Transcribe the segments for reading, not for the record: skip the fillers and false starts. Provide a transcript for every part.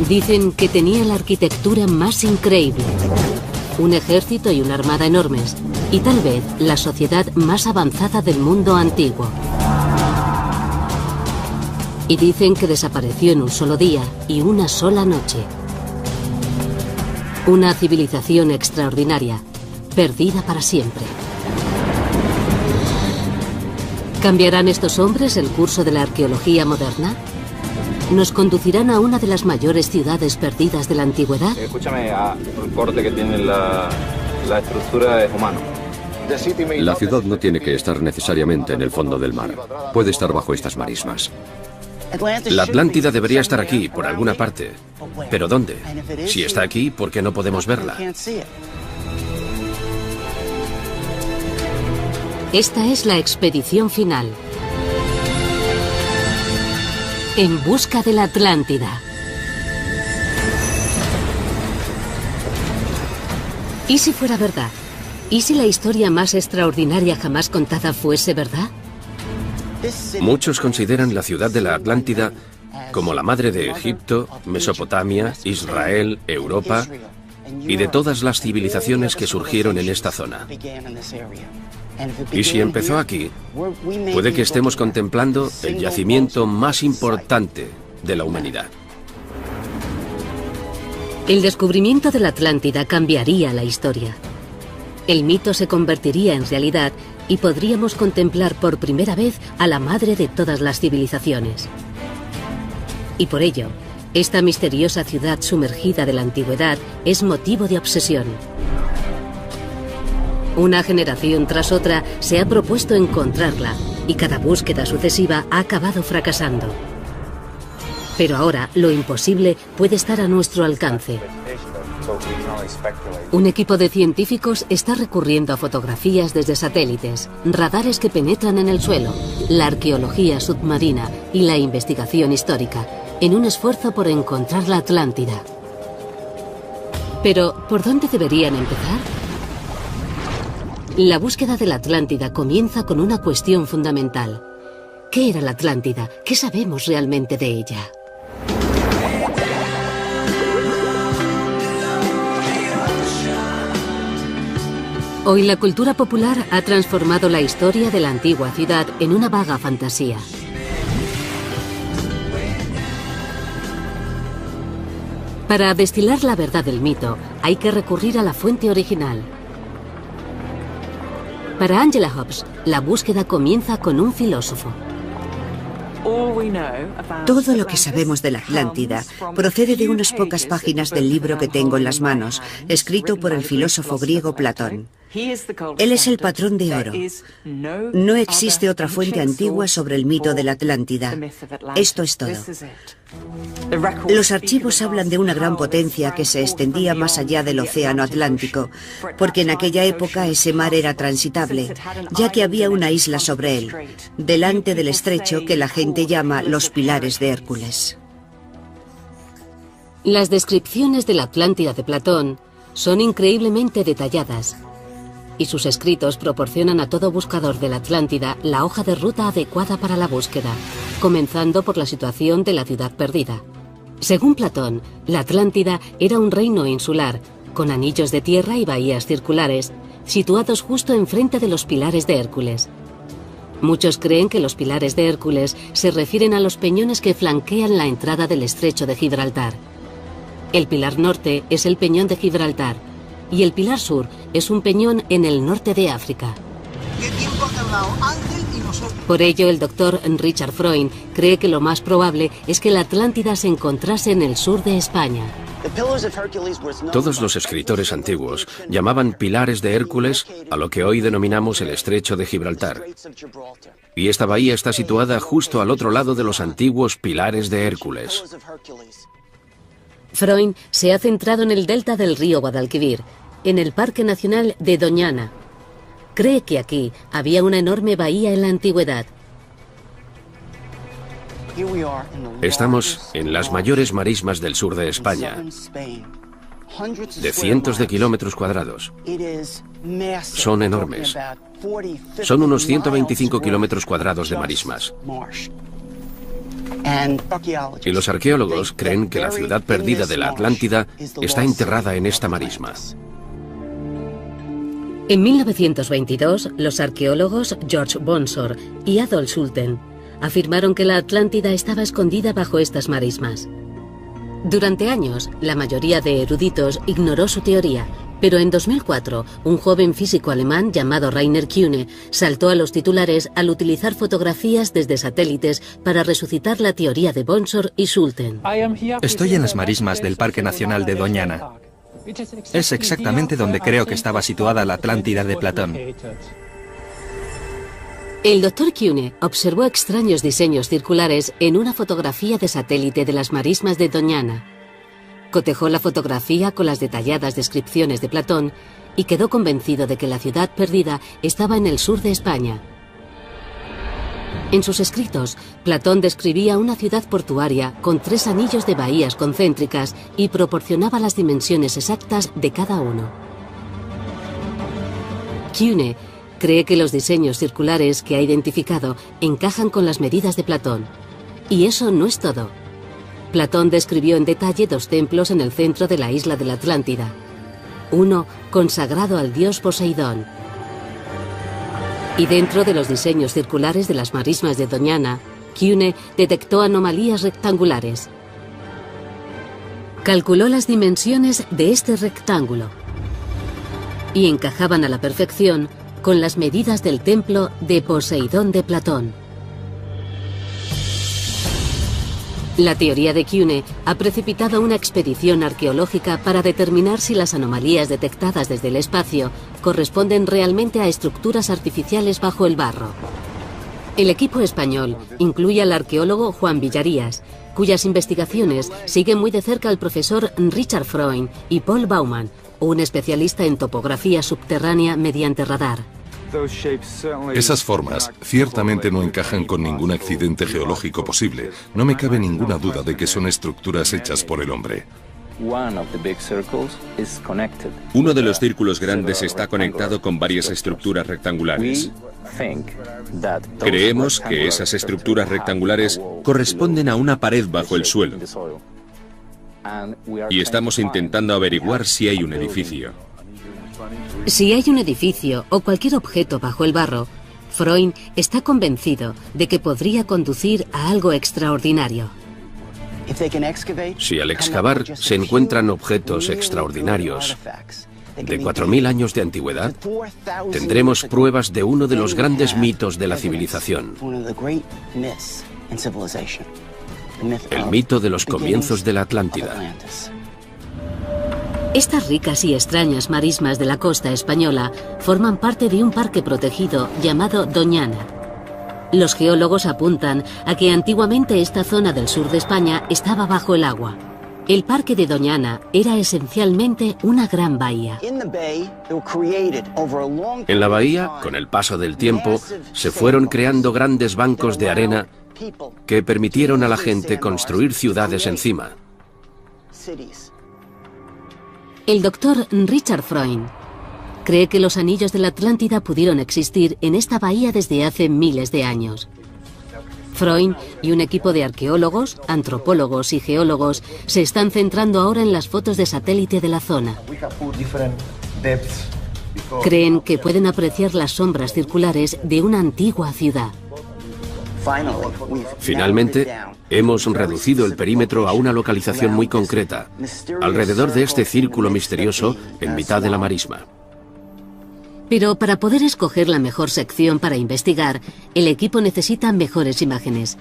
Dicen que tenía la arquitectura más increíble, un ejército y una armada enormes, y tal vez la sociedad más avanzada del mundo antiguo. Y dicen que desapareció en un solo día y una sola noche. Una civilización extraordinaria, perdida para siempre. ¿Cambiarán estos hombres el curso de la arqueología moderna? ¿Nos conducirán a una de las mayores ciudades perdidas de la antigüedad? Escúchame, el corte que tiene la estructura es humano. La ciudad no tiene que estar necesariamente en el fondo del mar. Puede estar bajo estas marismas. La Atlántida debería estar aquí, por alguna parte. ¿Pero dónde? Si está aquí, ¿por qué no podemos verla? Esta es la expedición final. En busca de la Atlántida. ¿Y si fuera verdad? ¿Y si la historia más extraordinaria jamás contada fuese verdad? Muchos consideran la ciudad de la Atlántida como la madre de Egipto, Mesopotamia, Israel, Europa y de todas las civilizaciones que surgieron en esta zona. Y si empezó aquí, puede que estemos contemplando el yacimiento más importante de la humanidad. El descubrimiento de la Atlántida cambiaría la historia. El mito se convertiría en realidad y podríamos contemplar por primera vez a la madre de todas las civilizaciones. Y por ello, esta misteriosa ciudad sumergida de la antigüedad es motivo de obsesión. Una generación tras otra se ha propuesto encontrarla y cada búsqueda sucesiva ha acabado fracasando. Pero ahora lo imposible puede estar a nuestro alcance. Un equipo de científicos está recurriendo a fotografías desde satélites, radares que penetran en el suelo, la arqueología submarina y la investigación histórica, en un esfuerzo por encontrar la Atlántida. Pero, ¿por dónde deberían empezar? La búsqueda de la Atlántida comienza con una cuestión fundamental. ¿Qué era la Atlántida? ¿Qué sabemos realmente de ella? Hoy la cultura popular ha transformado la historia de la antigua ciudad en una vaga fantasía. Para destilar la verdad del mito, hay que recurrir a la fuente original. Para Angela Hobbs, la búsqueda comienza con un filósofo. Todo lo que sabemos de la Atlántida procede de unas pocas páginas del libro que tengo en las manos, escrito por el filósofo griego Platón. Él es el patrón de oro. No existe otra fuente antigua sobre el mito de la Atlántida. Esto es todo. Los archivos hablan de una gran potencia que se extendía más allá del océano Atlántico, porque en aquella época ese mar era transitable, ya que había una isla sobre él, delante del estrecho que la gente llama los Pilares de Hércules. Las descripciones de la Atlántida de Platón son increíblemente detalladas, y sus escritos proporcionan a todo buscador de la Atlántida la hoja de ruta adecuada para la búsqueda, comenzando por la situación de la ciudad perdida. Según Platón, la Atlántida era un reino insular, con anillos de tierra y bahías circulares, situados justo enfrente de los Pilares de Hércules. Muchos creen que los Pilares de Hércules se refieren a los peñones que flanquean la entrada del estrecho de Gibraltar. El pilar norte es el peñón de Gibraltar, y el pilar sur es un peñón en el norte de África. Por ello, el doctor Richard Freund cree que lo más probable es que la Atlántida se encontrase en el sur de España. Todos los escritores antiguos llamaban Pilares de Hércules a lo que hoy denominamos el estrecho de Gibraltar. Y esta bahía está situada justo al otro lado de los antiguos Pilares de Hércules. Freund se ha centrado en el delta del río Guadalquivir, en el Parque Nacional de Doñana. Cree que aquí había una enorme bahía en la antigüedad. Estamos en las mayores marismas del sur de España, de cientos de kilómetros cuadrados. Son enormes. Son unos 125 kilómetros cuadrados de marismas. Y los arqueólogos creen que la ciudad perdida de la Atlántida está enterrada en esta marisma. En 1922, los arqueólogos George Bonsor y Adolf Schulten afirmaron que la Atlántida estaba escondida bajo estas marismas. Durante años, la mayoría de eruditos ignoró su teoría, pero en 2004, un joven físico alemán llamado Rainer Kühne saltó a los titulares al utilizar fotografías desde satélites para resucitar la teoría de Bonsor y Schulten. Estoy en las marismas del Parque Nacional de Doñana. Es exactamente donde creo que estaba situada la Atlántida de Platón. El Dr. Kühne observó extraños diseños circulares en una fotografía de satélite de las marismas de Doñana. Cotejó la fotografía con las detalladas descripciones de Platón y quedó convencido de que la ciudad perdida estaba en el sur de España. En sus escritos, Platón describía una ciudad portuaria con 3 anillos de bahías concéntricas y proporcionaba las dimensiones exactas de cada uno. Kühne cree que los diseños circulares que ha identificado encajan con las medidas de Platón. Y eso no es todo. Platón describió en detalle 2 templos en el centro de la isla de la Atlántida. Uno consagrado al dios Poseidón. Y dentro de los diseños circulares de las marismas de Doñana, Kühne detectó anomalías rectangulares. Calculó las dimensiones de este rectángulo y encajaban a la perfección con las medidas del templo de Poseidón de Platón. La teoría de Kühne ha precipitado una expedición arqueológica para determinar si las anomalías detectadas desde el espacio corresponden realmente a estructuras artificiales bajo el barro. El equipo español incluye al arqueólogo Juan Villarías, cuyas investigaciones siguen muy de cerca al profesor Richard Freund y Paul Baumann, un especialista en topografía subterránea mediante radar. Esas formas ciertamente no encajan con ningún accidente geológico posible. No me cabe ninguna duda de que son estructuras hechas por el hombre. Uno de los círculos grandes está conectado con varias estructuras rectangulares. Creemos que esas estructuras rectangulares corresponden a una pared bajo el suelo. Y estamos intentando averiguar si hay un edificio. Si hay un edificio o cualquier objeto bajo el barro, Freund está convencido de que podría conducir a algo extraordinario. Si al excavar se encuentran objetos extraordinarios de 4000 años de antigüedad, tendremos pruebas de uno de los grandes mitos de la civilización. El mito de los comienzos de la Atlántida. Estas ricas y extrañas marismas de la costa española forman parte de un parque protegido llamado Doñana. Los geólogos apuntan a que antiguamente esta zona del sur de España estaba bajo el agua. El parque de Doñana era esencialmente una gran bahía. En la bahía, con el paso del tiempo, se fueron creando grandes bancos de arena que permitieron a la gente construir ciudades encima. El doctor Richard Freund cree que los anillos de la Atlántida pudieron existir en esta bahía desde hace miles de años. Freund y un equipo de arqueólogos, antropólogos y geólogos se están centrando ahora en las fotos de satélite de la zona. Creen que pueden apreciar las sombras circulares de una antigua ciudad. Finalmente, hemos reducido el perímetro a una localización muy concreta, alrededor de este círculo misterioso en mitad de la marisma. Pero para poder escoger la mejor sección para investigar, el equipo necesita mejores imágenes.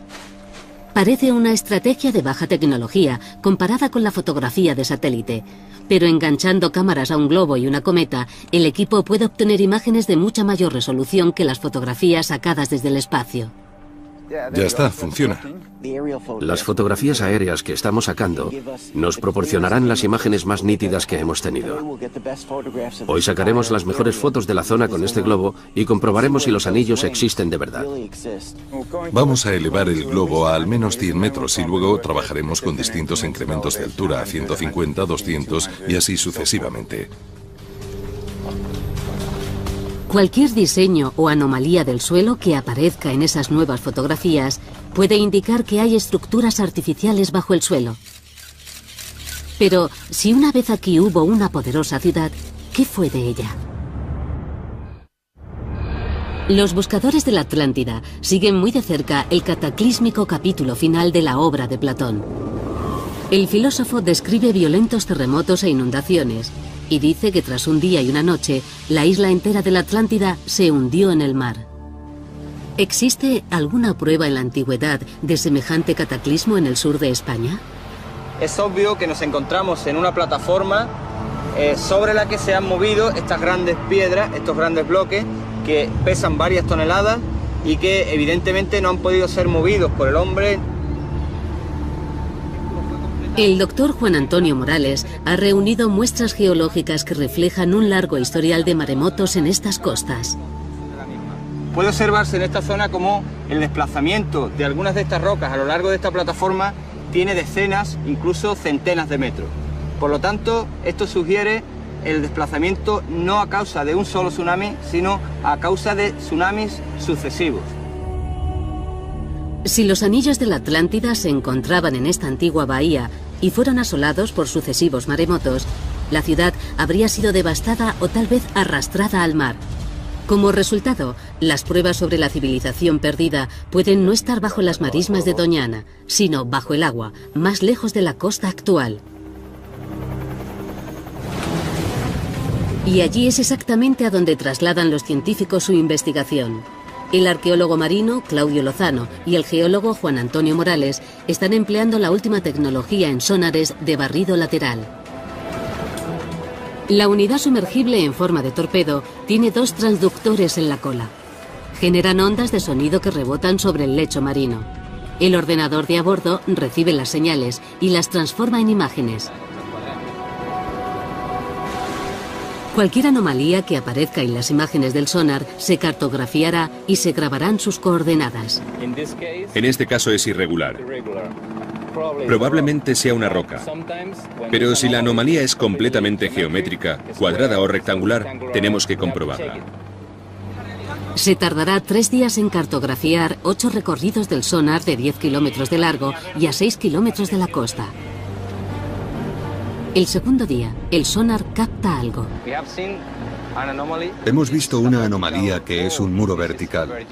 Parece una estrategia de baja tecnología comparada con la fotografía de satélite, pero enganchando cámaras a un globo y una cometa, el equipo puede obtener imágenes de mucha mayor resolución que las fotografías sacadas desde el espacio. Ya está, funciona. Las fotografías aéreas que estamos sacando nos proporcionarán las imágenes más nítidas que hemos tenido. Hoy sacaremos las mejores fotos de la zona con este globo y comprobaremos si los anillos existen de verdad. Vamos a elevar el globo a al menos 100 metros y luego trabajaremos con distintos incrementos de altura, 150, 200 y así sucesivamente. Cualquier diseño o anomalía del suelo que aparezca en esas nuevas fotografías puede indicar que hay estructuras artificiales bajo el suelo. Pero si una vez aquí hubo una poderosa ciudad, ¿qué fue de ella? Los buscadores de la Atlántida siguen muy de cerca el cataclísmico capítulo final de la obra de Platón. El filósofo describe violentos terremotos e inundaciones y dice que tras un día y una noche, la isla entera de la Atlántida se hundió en el mar. ¿Existe alguna prueba en la antigüedad de semejante cataclismo en el sur de España? Es obvio que nos encontramos en una plataforma sobre la que se han movido estas grandes piedras, estos grandes bloques que pesan varias toneladas y que evidentemente no han podido ser movidos por el hombre. El doctor Juan Antonio Morales ha reunido muestras geológicas que reflejan un largo historial de maremotos en estas costas. Puede observarse en esta zona como el desplazamiento de algunas de estas rocas a lo largo de esta plataforma tiene decenas, incluso centenas de metros. Por lo tanto, esto sugiere el desplazamiento no a causa de un solo tsunami, sino a causa de tsunamis sucesivos. Si los anillos de la Atlántida se encontraban en esta antigua bahía y fueron asolados por sucesivos maremotos, la ciudad habría sido devastada o tal vez arrastrada al mar. Como resultado, las pruebas sobre la civilización perdida pueden no estar bajo las marismas de Doñana, sino bajo el agua, más lejos de la costa actual. Y allí es exactamente a donde trasladan los científicos su investigación. El arqueólogo marino Claudio Lozano y el geólogo Juan Antonio Morales están empleando la última tecnología en sonares de barrido lateral. La unidad sumergible en forma de torpedo tiene dos transductores en la cola. Generan ondas de sonido que rebotan sobre el lecho marino. El ordenador de a bordo recibe las señales y las transforma en imágenes. Cualquier anomalía que aparezca en las imágenes del sonar se cartografiará y se grabarán sus coordenadas. En este caso es irregular. Probablemente sea una roca. Pero si la anomalía es completamente geométrica, cuadrada o rectangular, tenemos que comprobarla. Se tardará 3 días en cartografiar 8 recorridos del sonar de 10 kilómetros de largo y a 6 kilómetros de la costa. El segundo día, el sonar capta algo. Hemos visto una anomalía que es un muro vertical.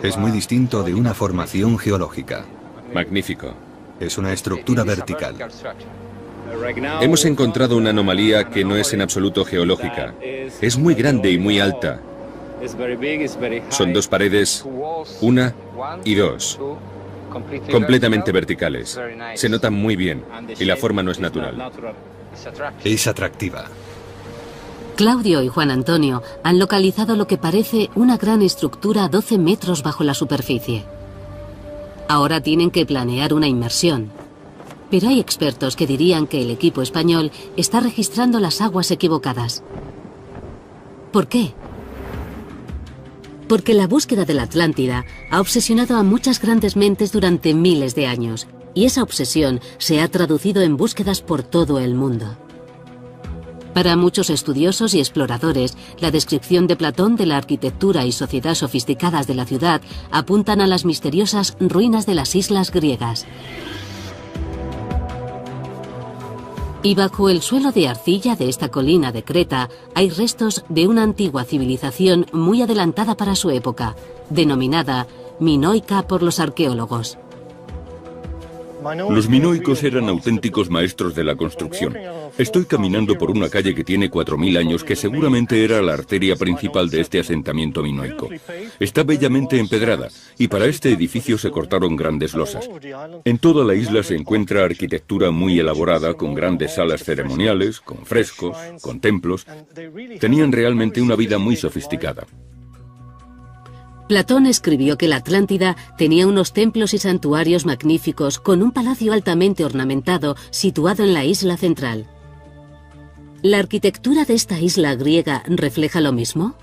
Es muy distinto de una formación geológica. Magnífico. Es una estructura vertical. Hemos encontrado una anomalía que no es en absoluto geológica. Es muy grande y muy alta. Son 2 paredes, 1 y 2. Completamente verticales. Se notan muy bien y la forma no es natural. Es atractiva. Claudio y Juan Antonio han localizado lo que parece una gran estructura a 12 metros bajo la superficie. Ahora tienen que planear una inmersión. Pero hay expertos que dirían que el equipo español está registrando las aguas equivocadas. ¿Por qué? Porque la búsqueda de la Atlántida ha obsesionado a muchas grandes mentes durante miles de años, y esa obsesión se ha traducido en búsquedas por todo el mundo. Para muchos estudiosos y exploradores, la descripción de Platón de la arquitectura y sociedad sofisticadas de la ciudad apuntan a las misteriosas ruinas de las islas griegas. Y bajo el suelo de arcilla de esta colina de Creta hay restos de una antigua civilización muy adelantada para su época, denominada minoica por los arqueólogos. Los minoicos eran auténticos maestros de la construcción. Estoy caminando por una calle que tiene 4000 años, que seguramente era la arteria principal de este asentamiento minoico. Está bellamente empedrada, y para este edificio se cortaron grandes losas. En toda la isla se encuentra arquitectura muy elaborada, con grandes salas ceremoniales, con frescos, con templos. Tenían realmente una vida muy sofisticada. Platón escribió que la Atlántida tenía unos templos y santuarios magníficos con un palacio altamente ornamentado situado en la isla central. ¿La arquitectura de esta isla griega refleja lo mismo?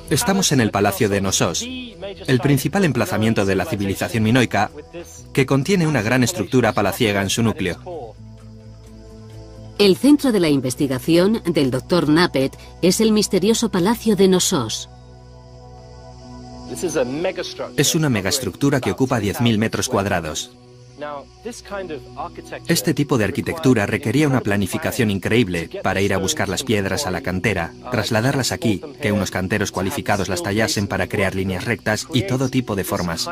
Estamos en el Palacio de Knossos, el principal emplazamiento de la civilización minoica, que contiene una gran estructura palaciega en su núcleo. El centro de la investigación del Dr. Knappett es el misterioso Palacio de Knossos. Es una megaestructura que ocupa 10.000 metros cuadrados. Este tipo de arquitectura requería una planificación increíble para ir a buscar las piedras a la cantera, trasladarlas aquí, que unos canteros cualificados las tallasen para crear líneas rectas y todo tipo de formas.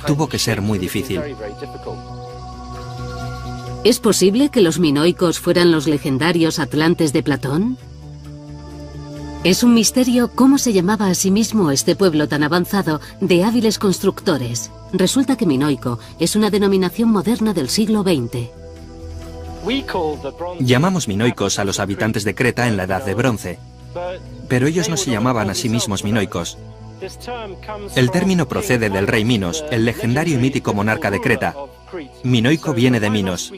Tuvo que ser muy difícil. ¿Es posible que los minoicos fueran los legendarios atlantes de Platón? Es un misterio cómo se llamaba a sí mismo este pueblo tan avanzado de hábiles constructores. Resulta que minoico es una denominación moderna del siglo XX. Llamamos minoicos a los habitantes de Creta en la Edad de Bronce, pero ellos no se llamaban a sí mismos minoicos. El término procede del rey Minos, el legendario y mítico monarca de Creta. Minoico viene de Minos.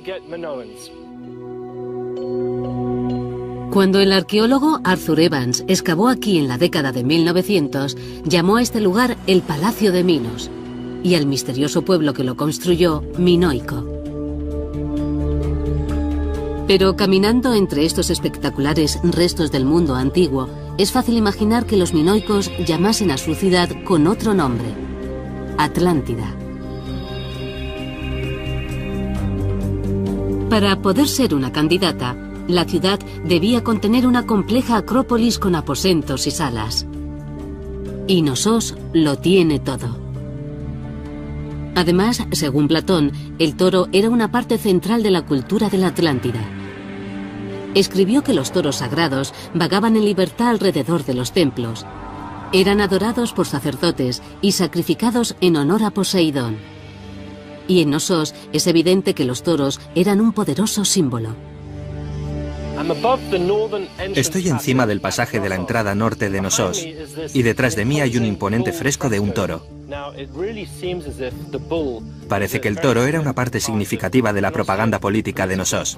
Cuando el arqueólogo Arthur Evans excavó aquí en la década de 1900, llamó a este lugar el Palacio de Minos y al misterioso pueblo que lo construyó, minoico. Pero caminando entre estos espectaculares restos del mundo antiguo, es fácil imaginar que los minoicos llamasen a su ciudad con otro nombre: Atlántida. Para poder ser una candidata, la ciudad debía contener una compleja acrópolis con aposentos y salas. Y Knossos lo tiene todo. Además, según Platón, el toro era una parte central de la cultura de la Atlántida. Escribió que los toros sagrados vagaban en libertad alrededor de los templos. Eran adorados por sacerdotes y sacrificados en honor a Poseidón. Y en Knossos es evidente que los toros eran un poderoso símbolo. Estoy encima del pasaje de la entrada norte de Knossos, y detrás de mí hay un imponente fresco de un toro. Parece que el toro era una parte significativa de la propaganda política de Knossos.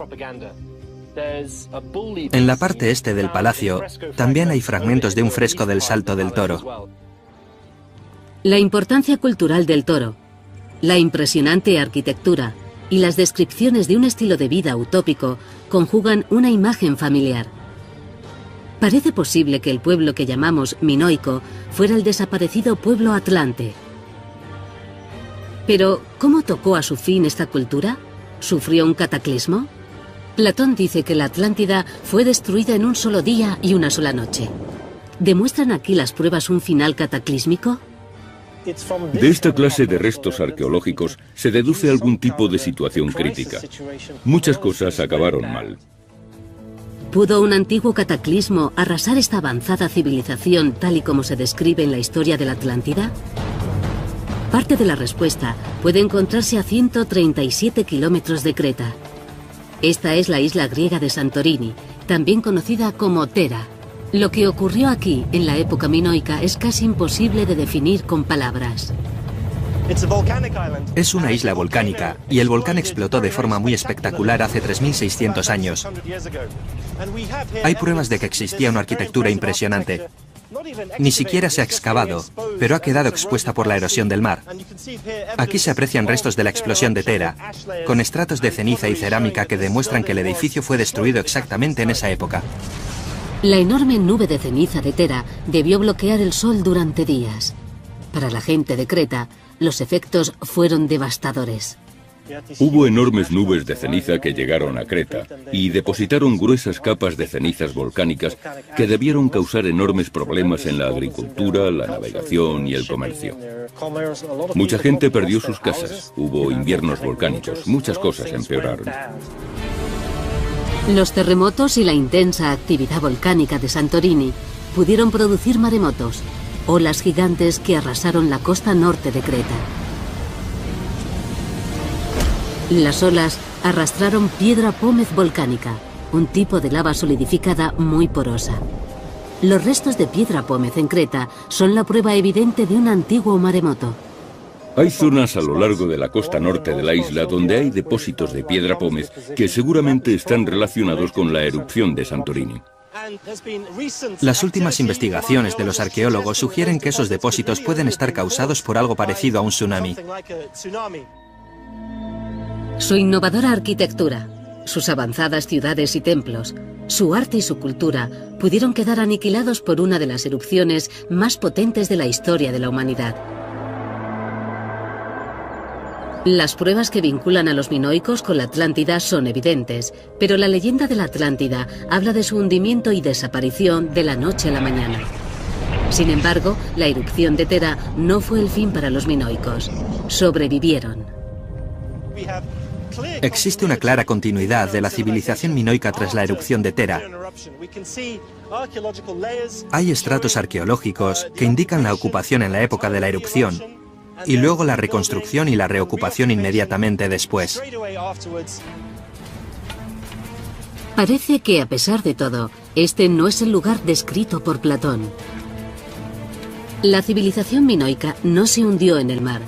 En la parte este del palacio también hay fragmentos de un fresco del Salto del Toro. La importancia cultural del toro, la impresionante arquitectura y las descripciones de un estilo de vida utópico conjugan una imagen familiar. Parece posible que el pueblo que llamamos minoico fuera el desaparecido pueblo atlante. Pero, ¿cómo tocó a su fin esta cultura? ¿Sufrió un cataclismo? Platón dice que la Atlántida fue destruida en un solo día y una sola noche. ¿Demuestran aquí las pruebas un final cataclísmico? De esta clase de restos arqueológicos se deduce algún tipo de situación crítica. Muchas cosas acabaron mal. ¿Pudo un antiguo cataclismo arrasar esta avanzada civilización tal y como se describe en la historia de la Atlántida? Parte de la respuesta puede encontrarse a 137 kilómetros de Creta. Esta es la isla griega de Santorini, también conocida como Thera. Lo que ocurrió aquí en la época minoica es casi imposible de definir con palabras. Es una isla volcánica y el volcán explotó de forma muy espectacular hace 3.600 años. Hay pruebas de que existía una arquitectura impresionante. Ni siquiera se ha excavado, pero ha quedado expuesta por la erosión del mar. Aquí se aprecian restos de la explosión de Thera, con estratos de ceniza y cerámica que demuestran que el edificio fue destruido exactamente en esa época. La enorme nube de ceniza de Thera debió bloquear el sol durante días. Para la gente de Creta, los efectos fueron devastadores. Hubo enormes nubes de ceniza que llegaron a Creta y depositaron gruesas capas de cenizas volcánicas que debieron causar enormes problemas en la agricultura, la navegación y el comercio. Mucha gente perdió sus casas, hubo inviernos volcánicos, muchas cosas empeoraron. Los terremotos y la intensa actividad volcánica de Santorini pudieron producir maremotos, olas gigantes que arrasaron la costa norte de Creta. Las olas arrastraron piedra pómez volcánica, un tipo de lava solidificada muy porosa. Los restos de piedra pómez en Creta son la prueba evidente de un antiguo maremoto. Hay zonas a lo largo de la costa norte de la isla donde hay depósitos de piedra pómez que seguramente están relacionados con la erupción de Santorini. Las últimas investigaciones de los arqueólogos sugieren que esos depósitos pueden estar causados por algo parecido a un tsunami. Su innovadora arquitectura, sus avanzadas ciudades y templos, su arte y su cultura pudieron quedar aniquilados por una de las erupciones más potentes de la historia de la humanidad. Las pruebas que vinculan a los minoicos con la Atlántida son evidentes, pero la leyenda de la Atlántida habla de su hundimiento y desaparición de la noche a la mañana. Sin embargo, la erupción de Thera no fue el fin para los minoicos. Sobrevivieron. Existe una clara continuidad de la civilización minoica tras la erupción de Thera. Hay estratos arqueológicos que indican la ocupación en la época de la erupción y luego la reconstrucción y la reocupación inmediatamente después. Parece que, a pesar de todo, este no es el lugar descrito por Platón. La civilización minoica no se hundió en el mar.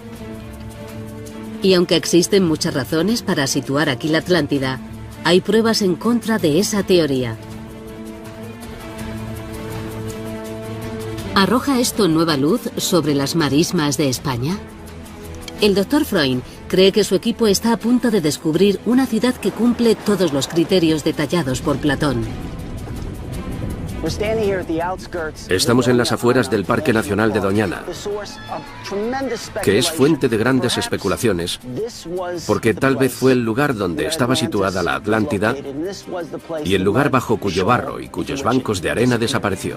Y aunque existen muchas razones para situar aquí la Atlántida, hay pruebas en contra de esa teoría. ¿Arroja esto nueva luz sobre las marismas de España? El Dr. Freund cree que su equipo está a punto de descubrir una ciudad que cumple todos los criterios detallados por Platón. Estamos en las afueras del Parque Nacional de Doñana, que es fuente de grandes especulaciones, porque tal vez fue el lugar donde estaba situada la Atlántida y el lugar bajo cuyo barro y cuyos bancos de arena desapareció.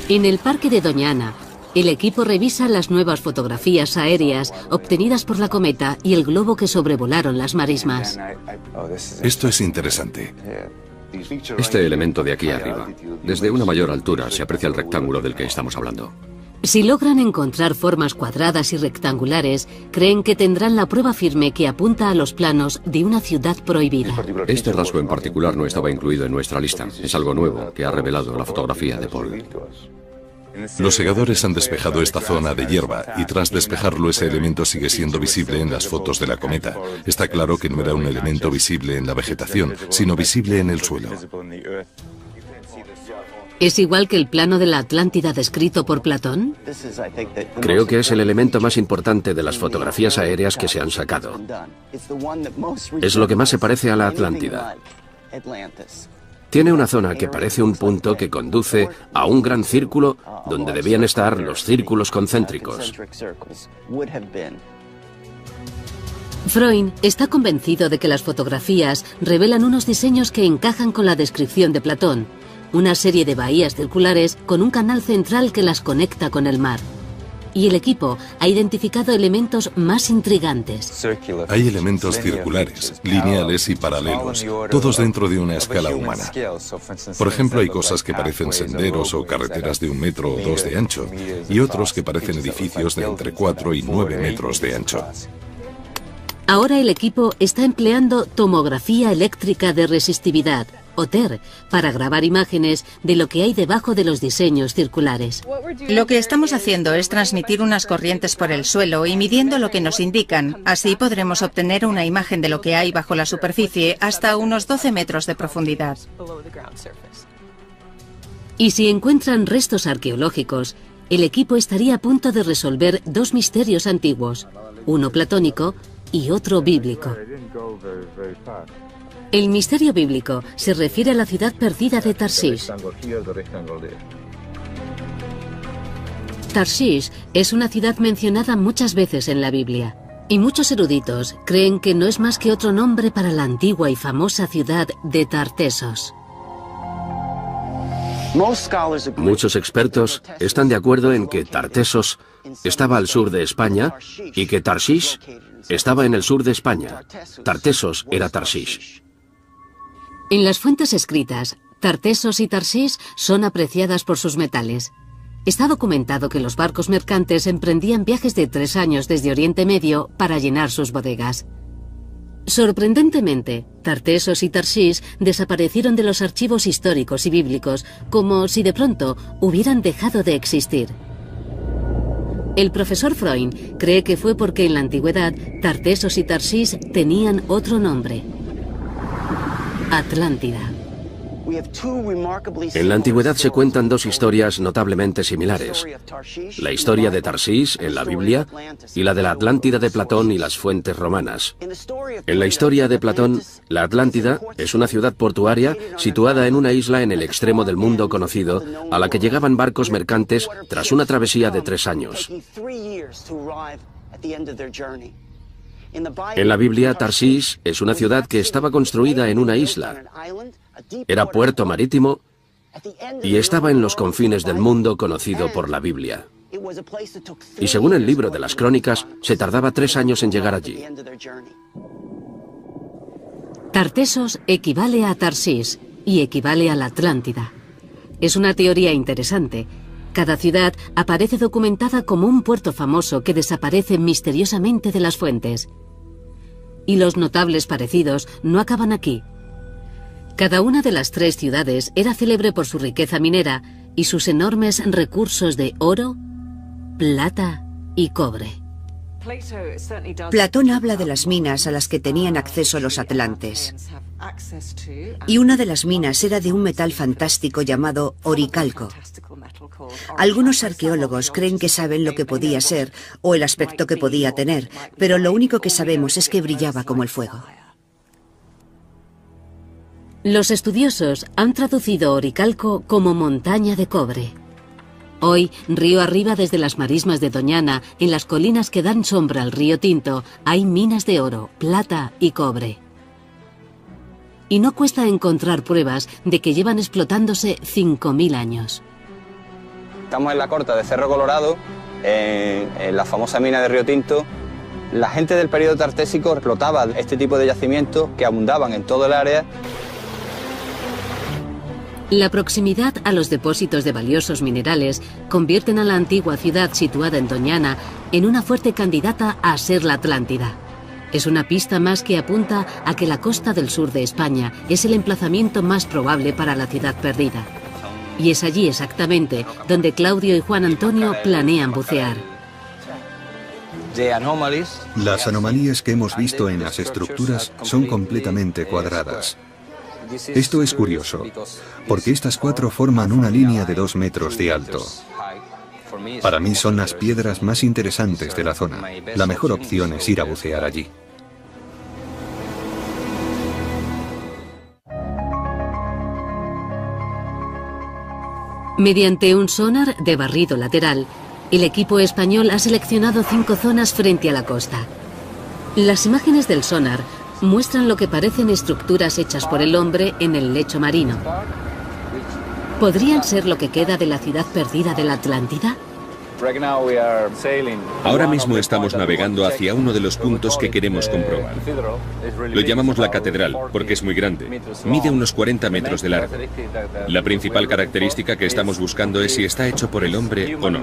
En el Parque de Doñana, el equipo revisa las nuevas fotografías aéreas obtenidas por la cometa y el globo que sobrevolaron las marismas. Esto es interesante. Este elemento de aquí arriba, desde una mayor altura se aprecia el rectángulo del que estamos hablando. Si logran encontrar formas cuadradas y rectangulares, creen que tendrán la prueba firme que apunta a los planos de una ciudad prohibida. Este rasgo en particular no estaba incluido en nuestra lista. Es algo nuevo que ha revelado la fotografía de Paul. Los segadores han despejado esta zona de hierba y tras despejarlo ese elemento sigue siendo visible en las fotos de la cometa. Está claro que no era un elemento visible en la vegetación, sino visible en el suelo. ¿Es igual que el plano de la Atlántida descrito por Platón? Creo que es el elemento más importante de las fotografías aéreas que se han sacado. Es lo que más se parece a la Atlántida. Tiene una zona que parece un punto que conduce a un gran círculo donde debían estar los círculos concéntricos. Freund está convencido de que las fotografías revelan unos diseños que encajan con la descripción de Platón, una serie de bahías circulares con un canal central que las conecta con el mar. Y el equipo ha identificado elementos más intrigantes. Hay elementos circulares, lineales y paralelos, todos dentro de una escala humana. Por ejemplo, hay cosas que parecen senderos o carreteras de 1 metro o 2 de ancho, y otros que parecen edificios de entre 4 y 9 metros de ancho. Ahora el equipo está empleando tomografía eléctrica de resistividad, o TER, para grabar imágenes de lo que hay debajo de los diseños circulares. Lo que estamos haciendo es transmitir unas corrientes por el suelo y midiendo lo que nos indican. Así podremos obtener una imagen de lo que hay bajo la superficie hasta unos 12 metros de profundidad. Y si encuentran restos arqueológicos, el equipo estaría a punto de resolver 2 misterios antiguos, uno platónico y otro bíblico. El misterio bíblico se refiere a la ciudad perdida de Tarshish. Tarshish es una ciudad mencionada muchas veces en la Biblia, y muchos eruditos creen que no es más que otro nombre para la antigua y famosa ciudad de Tartesos. Muchos expertos están de acuerdo en que Tartesos estaba al sur de España y que Tarshish estaba en el sur de España. Tartesos era Tarshish. En las fuentes escritas, Tartesos y Tarshish son apreciadas por sus metales. Está documentado que los barcos mercantes emprendían viajes de 3 años desde Oriente Medio para llenar sus bodegas. Sorprendentemente, Tartesos y Tarshish desaparecieron de los archivos históricos y bíblicos, como si de pronto hubieran dejado de existir. El profesor Freund cree que fue porque en la antigüedad Tartesos y Tarshish tenían otro nombre: Atlántida. En la antigüedad se cuentan dos historias notablemente similares. La historia de Tarsís, en la Biblia, y la de la Atlántida de Platón y las fuentes romanas. En la historia de Platón, la Atlántida es una ciudad portuaria situada en una isla en el extremo del mundo conocido, a la que llegaban barcos mercantes tras una travesía de 3 años. En la Biblia, Tarsís es una ciudad que estaba construida en una isla. Era puerto marítimo y estaba en los confines del mundo conocido por la Biblia. Y según el libro de las Crónicas, se tardaba 3 años en llegar allí. Tartessos equivale a Tarsís y equivale a la Atlántida. Es una teoría interesante. Cada ciudad aparece documentada como un puerto famoso que desaparece misteriosamente de las fuentes. Y los notables parecidos no acaban aquí. Cada una de las 3 ciudades era célebre por su riqueza minera y sus enormes recursos de oro, plata y cobre. Platón habla de las minas a las que tenían acceso los atlantes. Y una de las minas era de un metal fantástico llamado oricalco. Algunos arqueólogos creen que saben lo que podía ser o el aspecto que podía tener, pero lo único que sabemos es que brillaba como el fuego. Los estudiosos han traducido oricalco como montaña de cobre. Hoy, río arriba desde las marismas de Doñana, en las colinas que dan sombra al río Tinto, hay minas de oro, plata y cobre. Y no cuesta encontrar pruebas de que llevan explotándose 5.000 años. Estamos en la corta de Cerro Colorado, en la famosa mina de Río Tinto. La gente del periodo tartésico explotaba este tipo de yacimientos que abundaban en todo el área. La proximidad a los depósitos de valiosos minerales convierten a la antigua ciudad situada en Doñana en una fuerte candidata a ser la Atlántida. Es una pista más que apunta a que la costa del sur de España es el emplazamiento más probable para la ciudad perdida. Y es allí exactamente donde Claudio y Juan Antonio planean bucear. Las anomalías que hemos visto en las estructuras son completamente cuadradas. Esto es curioso, porque estas 4 forman una línea de 2 metros de alto. Para mí son las piedras más interesantes de la zona. La mejor opción es ir a bucear allí. Mediante un sonar de barrido lateral, el equipo español ha seleccionado 5 zonas frente a la costa. Las imágenes del sonar muestran lo que parecen estructuras hechas por el hombre en el lecho marino. ¿Podrían ser lo que queda de la ciudad perdida de la Atlántida? Ahora mismo estamos navegando hacia uno de los puntos que queremos comprobar. Lo llamamos la catedral porque es muy grande. Mide unos 40 metros de largo. La principal característica que estamos buscando es si está hecho por el hombre o no.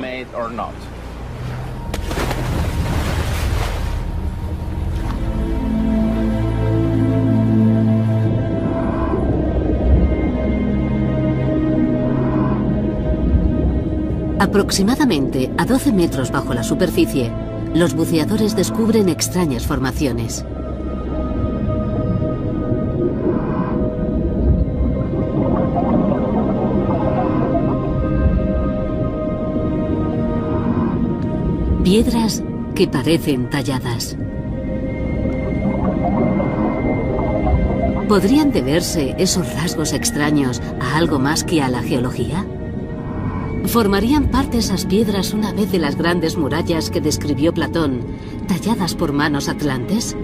Aproximadamente a 12 metros bajo la superficie, los buceadores descubren extrañas formaciones. Piedras que parecen talladas. ¿Podrían deberse esos rasgos extraños a algo más que a la geología? ¿Formarían parte esas piedras una vez de las grandes murallas que describió Platón, talladas por manos atlantes?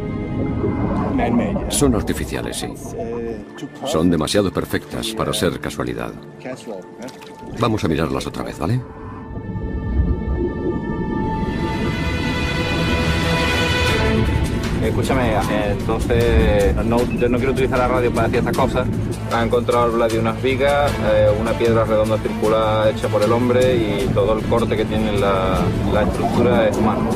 Son artificiales, sí. Son demasiado perfectas para ser casualidad. Vamos a mirarlas otra vez, ¿vale? Escúchame, entonces yo no quiero utilizar la radio para decir estas cosas. Han encontrado de unas vigas, una piedra redonda circular hecha por el hombre y todo el corte que tiene la estructura es humano.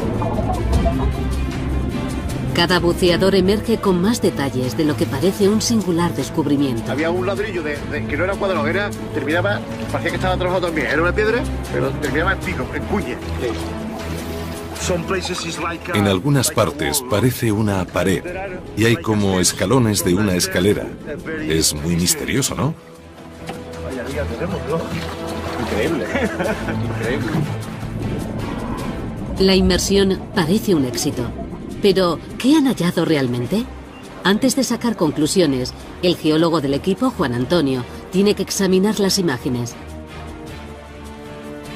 Cada buceador emerge con más detalles de lo que parece un singular descubrimiento. Había un ladrillo que no era cuadrado, terminaba, parecía que estaba trabajado también. Era una piedra, pero terminaba en pico, en cuña. En algunas partes parece una pared y hay como escalones de una escalera. Es muy misterioso, ¿no? ya tenemos, ¿no? Increíble. Increíble. La inmersión parece un éxito. Pero, ¿qué han hallado realmente? Antes de sacar conclusiones, el geólogo del equipo, Juan Antonio, tiene que examinar las imágenes.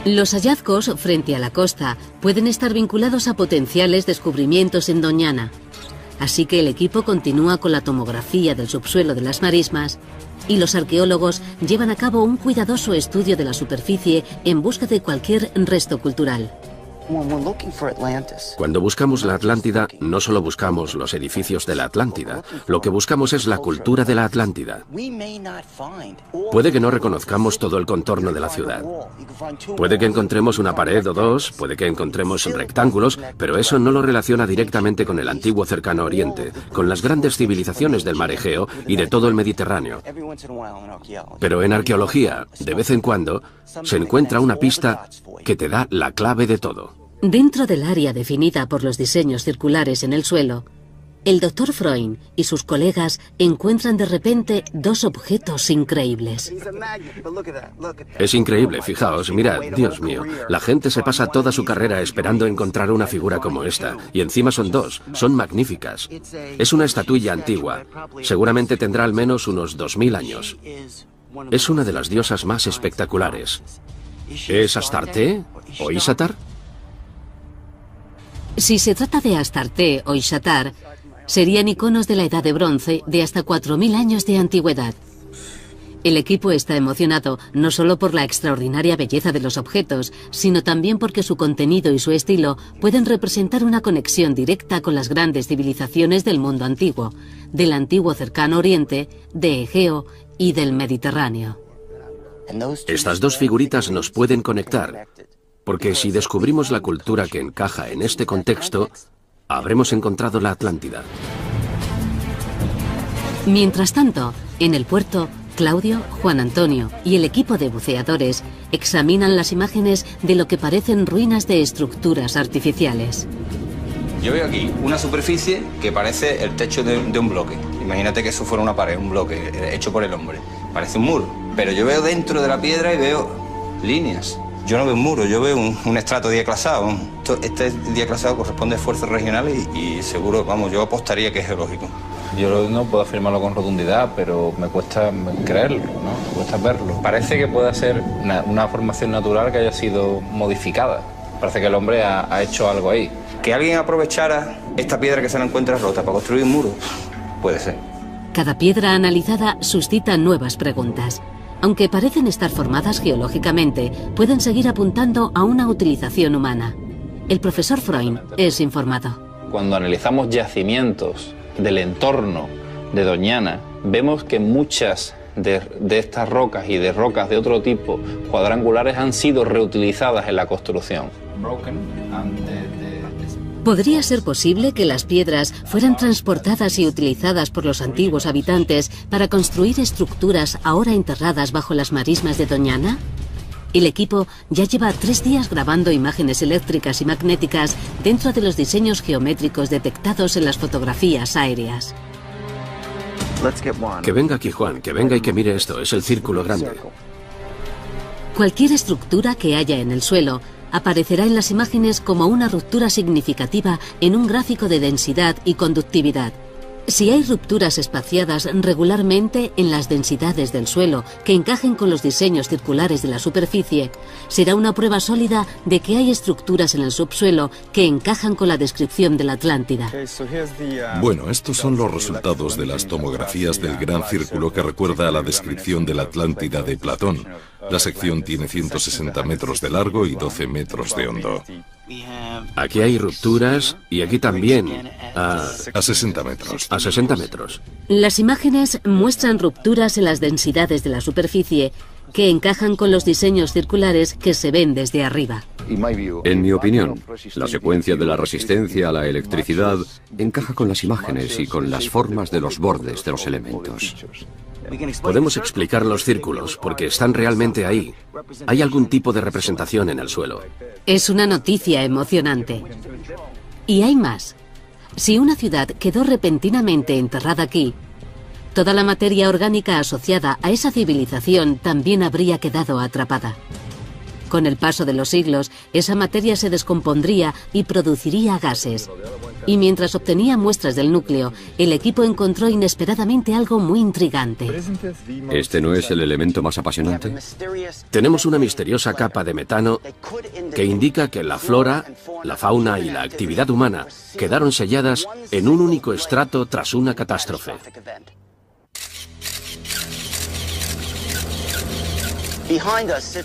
Los hallazgos frente a la costa pueden estar vinculados a potenciales descubrimientos en Doñana. Así que el equipo continúa con la tomografía del subsuelo de las marismas y los arqueólogos llevan a cabo un cuidadoso estudio de la superficie en busca de cualquier resto cultural. Cuando buscamos la Atlántida, no solo buscamos los edificios de la Atlántida, lo que buscamos es la cultura de la Atlántida. Puede que no reconozcamos todo el contorno de la ciudad. Puede que encontremos una pared o dos, puede que encontremos rectángulos, pero eso no lo relaciona directamente con el antiguo Cercano Oriente, con las grandes civilizaciones del mar Egeo y de todo el Mediterráneo. Pero en arqueología, de vez en cuando, se encuentra una pista que te da la clave de todo. Dentro del área definida por los diseños circulares en el suelo, el Dr. Freund y sus colegas encuentran de repente dos objetos increíbles. Es increíble, fijaos, mirad, Dios mío, la gente se pasa toda su carrera esperando encontrar una figura como esta, y encima son dos, son magníficas. Es una estatuilla antigua, seguramente tendrá al menos unos 2000 años. Es una de las diosas más espectaculares. ¿Es Astarte o Isatar? Si se trata de Astarte o Isatar, serían iconos de la Edad de Bronce de hasta 4000 años de antigüedad. El equipo está emocionado no solo por la extraordinaria belleza de los objetos, sino también porque su contenido y su estilo pueden representar una conexión directa con las grandes civilizaciones del mundo antiguo, del antiguo Cercano Oriente, de Egeo y del Mediterráneo. Estas dos figuritas nos pueden conectar, porque si descubrimos la cultura que encaja en este contexto, habremos encontrado la Atlántida. Mientras tanto, en el puerto, Claudio, Juan Antonio y el equipo de buceadores examinan las imágenes de lo que parecen ruinas de estructuras artificiales. Yo veo aquí una superficie que parece el techo de un bloque. Imagínate que eso fuera una pared, un bloque hecho por el hombre. Parece un muro, pero yo veo dentro de la piedra y veo líneas. Yo no veo un muro, yo veo un estrato diaclasado. Este diaclasado corresponde a esfuerzos regionales y seguro, vamos, yo apostaría que es geológico. Yo no puedo afirmarlo con rotundidad, pero me cuesta creerlo, ¿no? Me cuesta verlo. Parece que pueda ser una formación natural que haya sido modificada. Parece que el hombre ha hecho algo ahí. Que alguien aprovechara esta piedra que se la encuentra rota para construir un muro, puede ser. Cada piedra analizada suscita nuevas preguntas. Aunque parecen estar formadas geológicamente, pueden seguir apuntando a una utilización humana. El profesor Freund es informado. Cuando analizamos yacimientos del entorno de Doñana, vemos que muchas de estas rocas y de rocas de otro tipo, cuadrangulares, han sido reutilizadas en la construcción. ¿Podría ser posible que las piedras fueran transportadas y utilizadas por los antiguos habitantes para construir estructuras ahora enterradas bajo las marismas de Doñana? El equipo ya lleva 3 días grabando imágenes eléctricas y magnéticas dentro de los diseños geométricos detectados en las fotografías aéreas. Que venga aquí, Juan, que venga y que mire esto, es el círculo grande. Cualquier estructura que haya en el suelo aparecerá en las imágenes como una ruptura significativa en un gráfico de densidad y conductividad. Si hay rupturas espaciadas regularmente en las densidades del suelo que encajen con los diseños circulares de la superficie, será una prueba sólida de que hay estructuras en el subsuelo que encajan con la descripción de la Atlántida. Bueno, estos son los resultados de las tomografías del gran círculo que recuerda a la descripción de la Atlántida de Platón. La sección tiene 160 metros de largo y 12 metros de hondo. Aquí hay rupturas y aquí también, a 60 metros. A 60 metros. Las imágenes muestran rupturas en las densidades de la superficie que encajan con los diseños circulares que se ven desde arriba. En mi opinión, la secuencia de la resistencia a la electricidad encaja con las imágenes y con las formas de los bordes de los elementos. Podemos explicar los círculos porque están realmente ahí. Hay algún tipo de representación en el suelo. Es una noticia emocionante. Y hay más. Si una ciudad quedó repentinamente enterrada aquí, Toda la materia orgánica asociada a esa civilización también habría quedado atrapada. Con el paso de los siglos, esa materia se descompondría y produciría gases. Y mientras obtenía muestras del núcleo, el equipo encontró inesperadamente algo muy intrigante. ¿Este no es el elemento más apasionante? Tenemos una misteriosa capa de metano que indica que la flora, la fauna y la actividad humana quedaron selladas en un único estrato tras una catástrofe.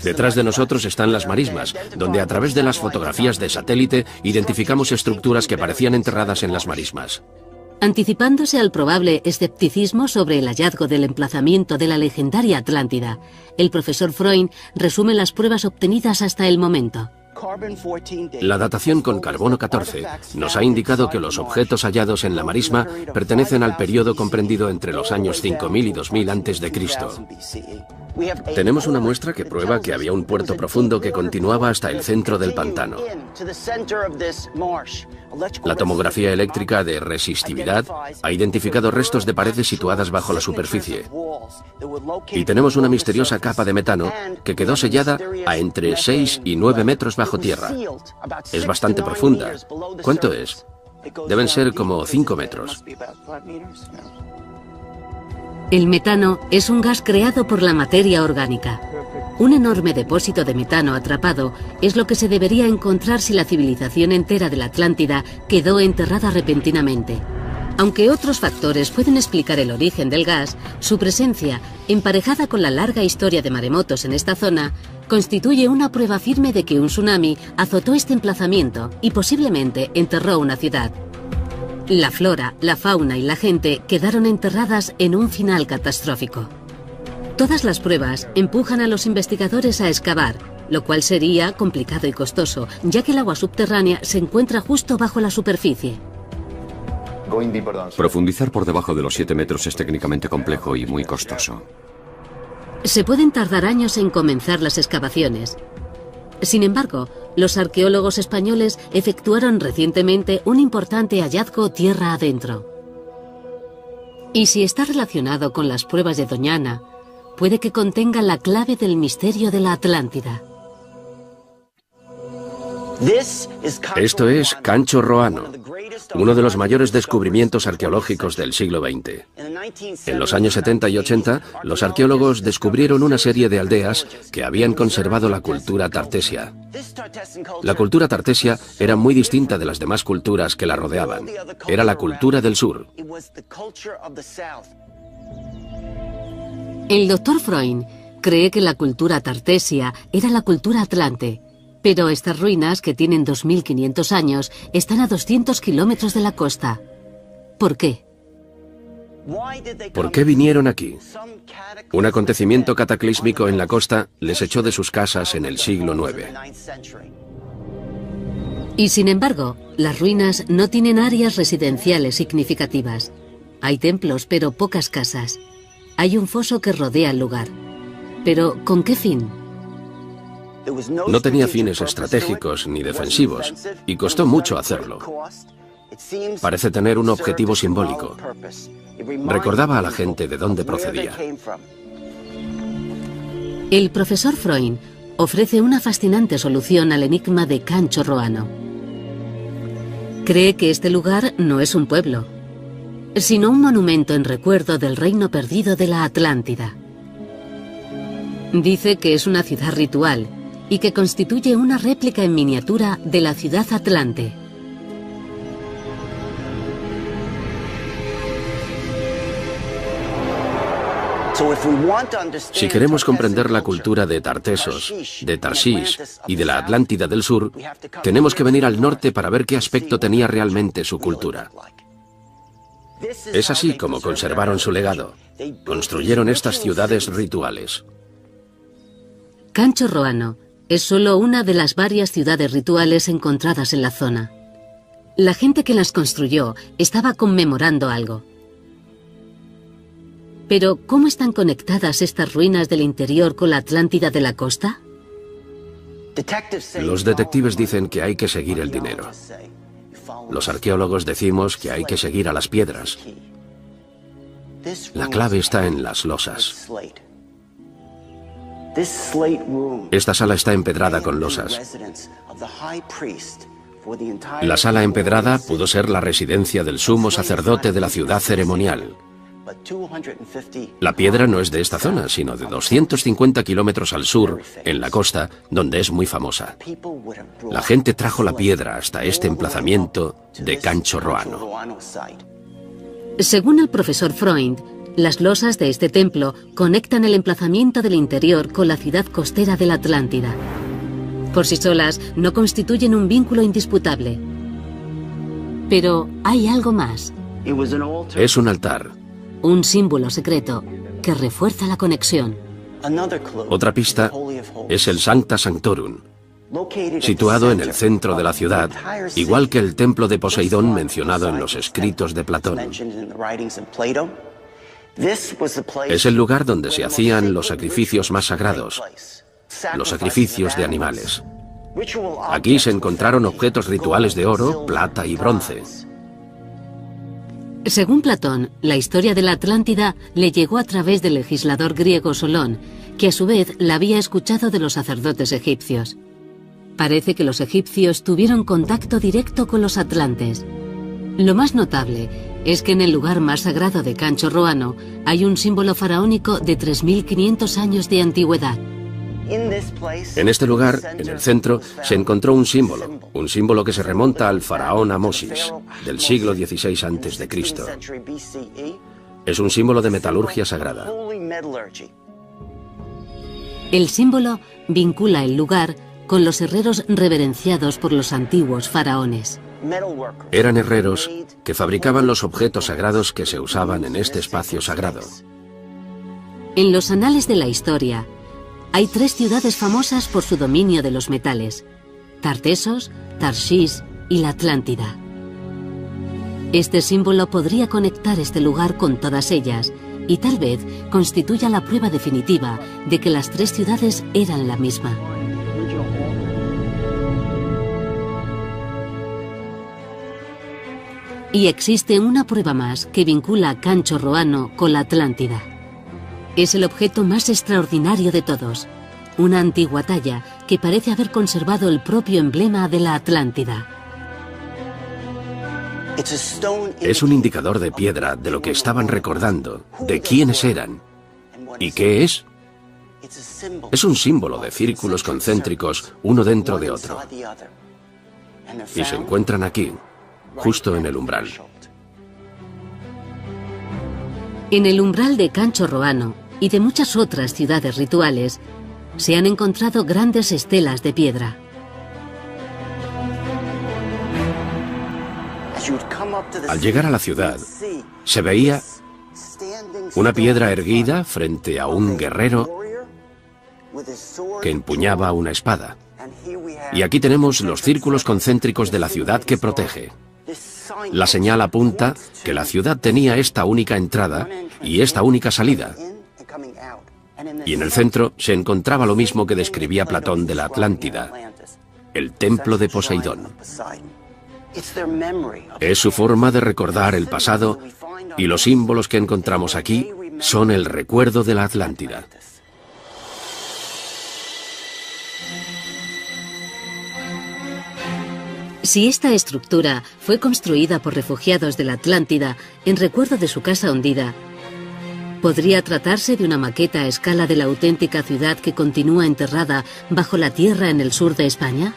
Detrás de nosotros están las marismas, donde a través de las fotografías de satélite identificamos estructuras que parecían enterradas en las marismas. Anticipándose al probable escepticismo sobre el hallazgo del emplazamiento de la legendaria Atlántida, el profesor Freund resume las pruebas obtenidas hasta el momento. La datación con carbono 14 nos ha indicado que los objetos hallados en la marisma pertenecen al periodo comprendido entre los años 5000 y 2000 a.C. Tenemos una muestra que prueba que había un puerto profundo que continuaba hasta el centro del pantano. La tomografía eléctrica de resistividad ha identificado restos de paredes situadas bajo la superficie. Y tenemos una misteriosa capa de metano que quedó sellada a entre 6 y 9 metros bajo tierra. Es bastante profunda. ¿Cuánto es? Deben ser como 5 metros. El metano es un gas creado por la materia orgánica. Un enorme depósito de metano atrapado es lo que se debería encontrar si la civilización entera de la Atlántida quedó enterrada repentinamente. Aunque otros factores pueden explicar el origen del gas, su presencia, emparejada con la larga historia de maremotos en esta zona, constituye una prueba firme de que un tsunami azotó este emplazamiento y posiblemente enterró una ciudad. La flora, la fauna y la gente quedaron enterradas en un final catastrófico. Todas las pruebas empujan a los investigadores a excavar, lo cual sería complicado y costoso, ya que el agua subterránea se encuentra justo bajo la superficie. Profundizar por debajo de los 7 metros es técnicamente complejo y muy costoso. Se pueden tardar años en comenzar las excavaciones. Sin embargo, los arqueólogos españoles efectuaron recientemente un importante hallazgo tierra adentro. Y si está relacionado con las pruebas de Doñana, puede que contenga la clave del misterio de la Atlántida. Esto es Cancho Roano, uno de los mayores descubrimientos arqueológicos del siglo XX. En los años 70 y 80, los arqueólogos descubrieron una serie de aldeas que habían conservado la cultura tartesia. La cultura tartesia era muy distinta de las demás culturas que la rodeaban. Era la cultura del sur. El doctor Freund cree que la cultura tartesia era la cultura atlante, pero estas ruinas, que tienen 2500 años, están a 200 kilómetros de la costa. ¿Por qué? ¿Por qué vinieron aquí? Un acontecimiento cataclísmico en la costa les echó de sus casas en el siglo IX. Y sin embargo, las ruinas no tienen áreas residenciales significativas. Hay templos, pero pocas casas. Hay un foso que rodea el lugar. Pero, ¿con qué fin? No tenía fines estratégicos ni defensivos, y costó mucho hacerlo. Parece tener un objetivo simbólico. Recordaba a la gente de dónde procedía. El profesor Freund ofrece una fascinante solución al enigma de Cancho Roano. Cree que este lugar no es un pueblo, sino un monumento en recuerdo del reino perdido de la Atlántida. Dice que es una ciudad ritual y que constituye una réplica en miniatura de la ciudad Atlante. Si queremos comprender la cultura de Tartesos, de Tarshish y de la Atlántida del Sur, tenemos que venir al norte para ver qué aspecto tenía realmente su cultura. Es así como conservaron su legado. Construyeron estas ciudades rituales. Cancho Roano es solo una de las varias ciudades rituales encontradas en la zona. La gente que las construyó estaba conmemorando algo. Pero, ¿cómo están conectadas estas ruinas del interior con la Atlántida de la costa? Los detectives dicen que hay que seguir el dinero. Los arqueólogos decimos que hay que seguir a las piedras. La clave está en las losas. Esta sala está empedrada con losas. La sala empedrada pudo ser la residencia del sumo sacerdote de la ciudad ceremonial. La piedra no es de esta zona, sino de 250 kilómetros al sur, en la costa, donde es muy famosa. La gente trajo la piedra hasta este emplazamiento de Cancho Roano. Según el profesor Freund, las losas de este templo conectan el emplazamiento del interior con la ciudad costera de la Atlántida. Por sí solas no constituyen un vínculo indisputable. Pero hay algo más. Es un altar. Un símbolo secreto que refuerza la conexión. Otra pista es el Sancta Sanctorum, situado en el centro de la ciudad, igual que el templo de Poseidón mencionado en los escritos de Platón. Es el lugar donde se hacían los sacrificios más sagrados, los sacrificios de animales. Aquí se encontraron objetos rituales de oro, plata y bronce. Según Platón, la historia de la Atlántida le llegó a través del legislador griego Solón, que a su vez la había escuchado de los sacerdotes egipcios. Parece que los egipcios tuvieron contacto directo con los atlantes. Lo más notable es que en el lugar más sagrado de Cancho Roano hay un símbolo faraónico de 3.500 años de antigüedad. En este lugar, en el centro, se encontró un símbolo que se remonta al faraón Amosis, del siglo XVI a.C. Es un símbolo de metalurgia sagrada. El símbolo vincula el lugar con los herreros reverenciados por los antiguos faraones. Eran herreros que fabricaban los objetos sagrados que se usaban en este espacio sagrado. En los anales de la historia, hay 3 ciudades famosas por su dominio de los metales: Tartesos, Tarshish y la Atlántida. Este símbolo podría conectar este lugar con todas ellas y tal vez constituya la prueba definitiva de que las 3 ciudades eran la misma. Y existe una prueba más que vincula a Cancho Roano con la Atlántida. Es el objeto más extraordinario de todos, una antigua talla que parece haber conservado el propio emblema de la Atlántida. Es un indicador de piedra de lo que estaban recordando, de quiénes eran. ¿Y qué es? Es un símbolo de círculos concéntricos uno dentro de otro. Y se encuentran aquí, justo en el umbral. En el umbral de Cancho Roano y de muchas otras ciudades rituales, se han encontrado grandes estelas de piedra. Al llegar a la ciudad, se veía una piedra erguida frente a un guerrero que empuñaba una espada. Y aquí tenemos los círculos concéntricos de la ciudad que protege. La señal apunta que la ciudad tenía esta única entrada y esta única salida. Y en el centro se encontraba lo mismo que describía Platón de la Atlántida, el templo de Poseidón. Es su forma de recordar el pasado y los símbolos que encontramos aquí son el recuerdo de la Atlántida. Si esta estructura fue construida por refugiados de la Atlántida en recuerdo de su casa hundida, ¿podría tratarse de una maqueta a escala de la auténtica ciudad que continúa enterrada bajo la tierra en el sur de España?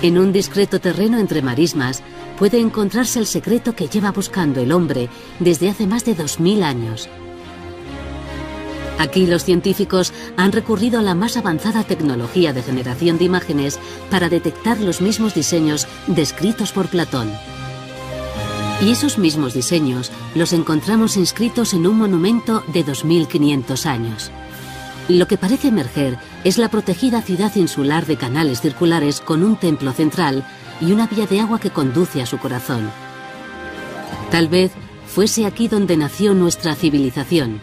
En un discreto terreno entre marismas puede encontrarse el secreto que lleva buscando el hombre desde hace más de 2000 años. Aquí los científicos han recurrido a la más avanzada tecnología de generación de imágenes para detectar los mismos diseños descritos por Platón. Y esos mismos diseños los encontramos inscritos en un monumento de 2500 años. Lo que parece emerger es la protegida ciudad insular de canales circulares con un templo central y una vía de agua que conduce a su corazón. Tal vez fuese aquí donde nació nuestra civilización.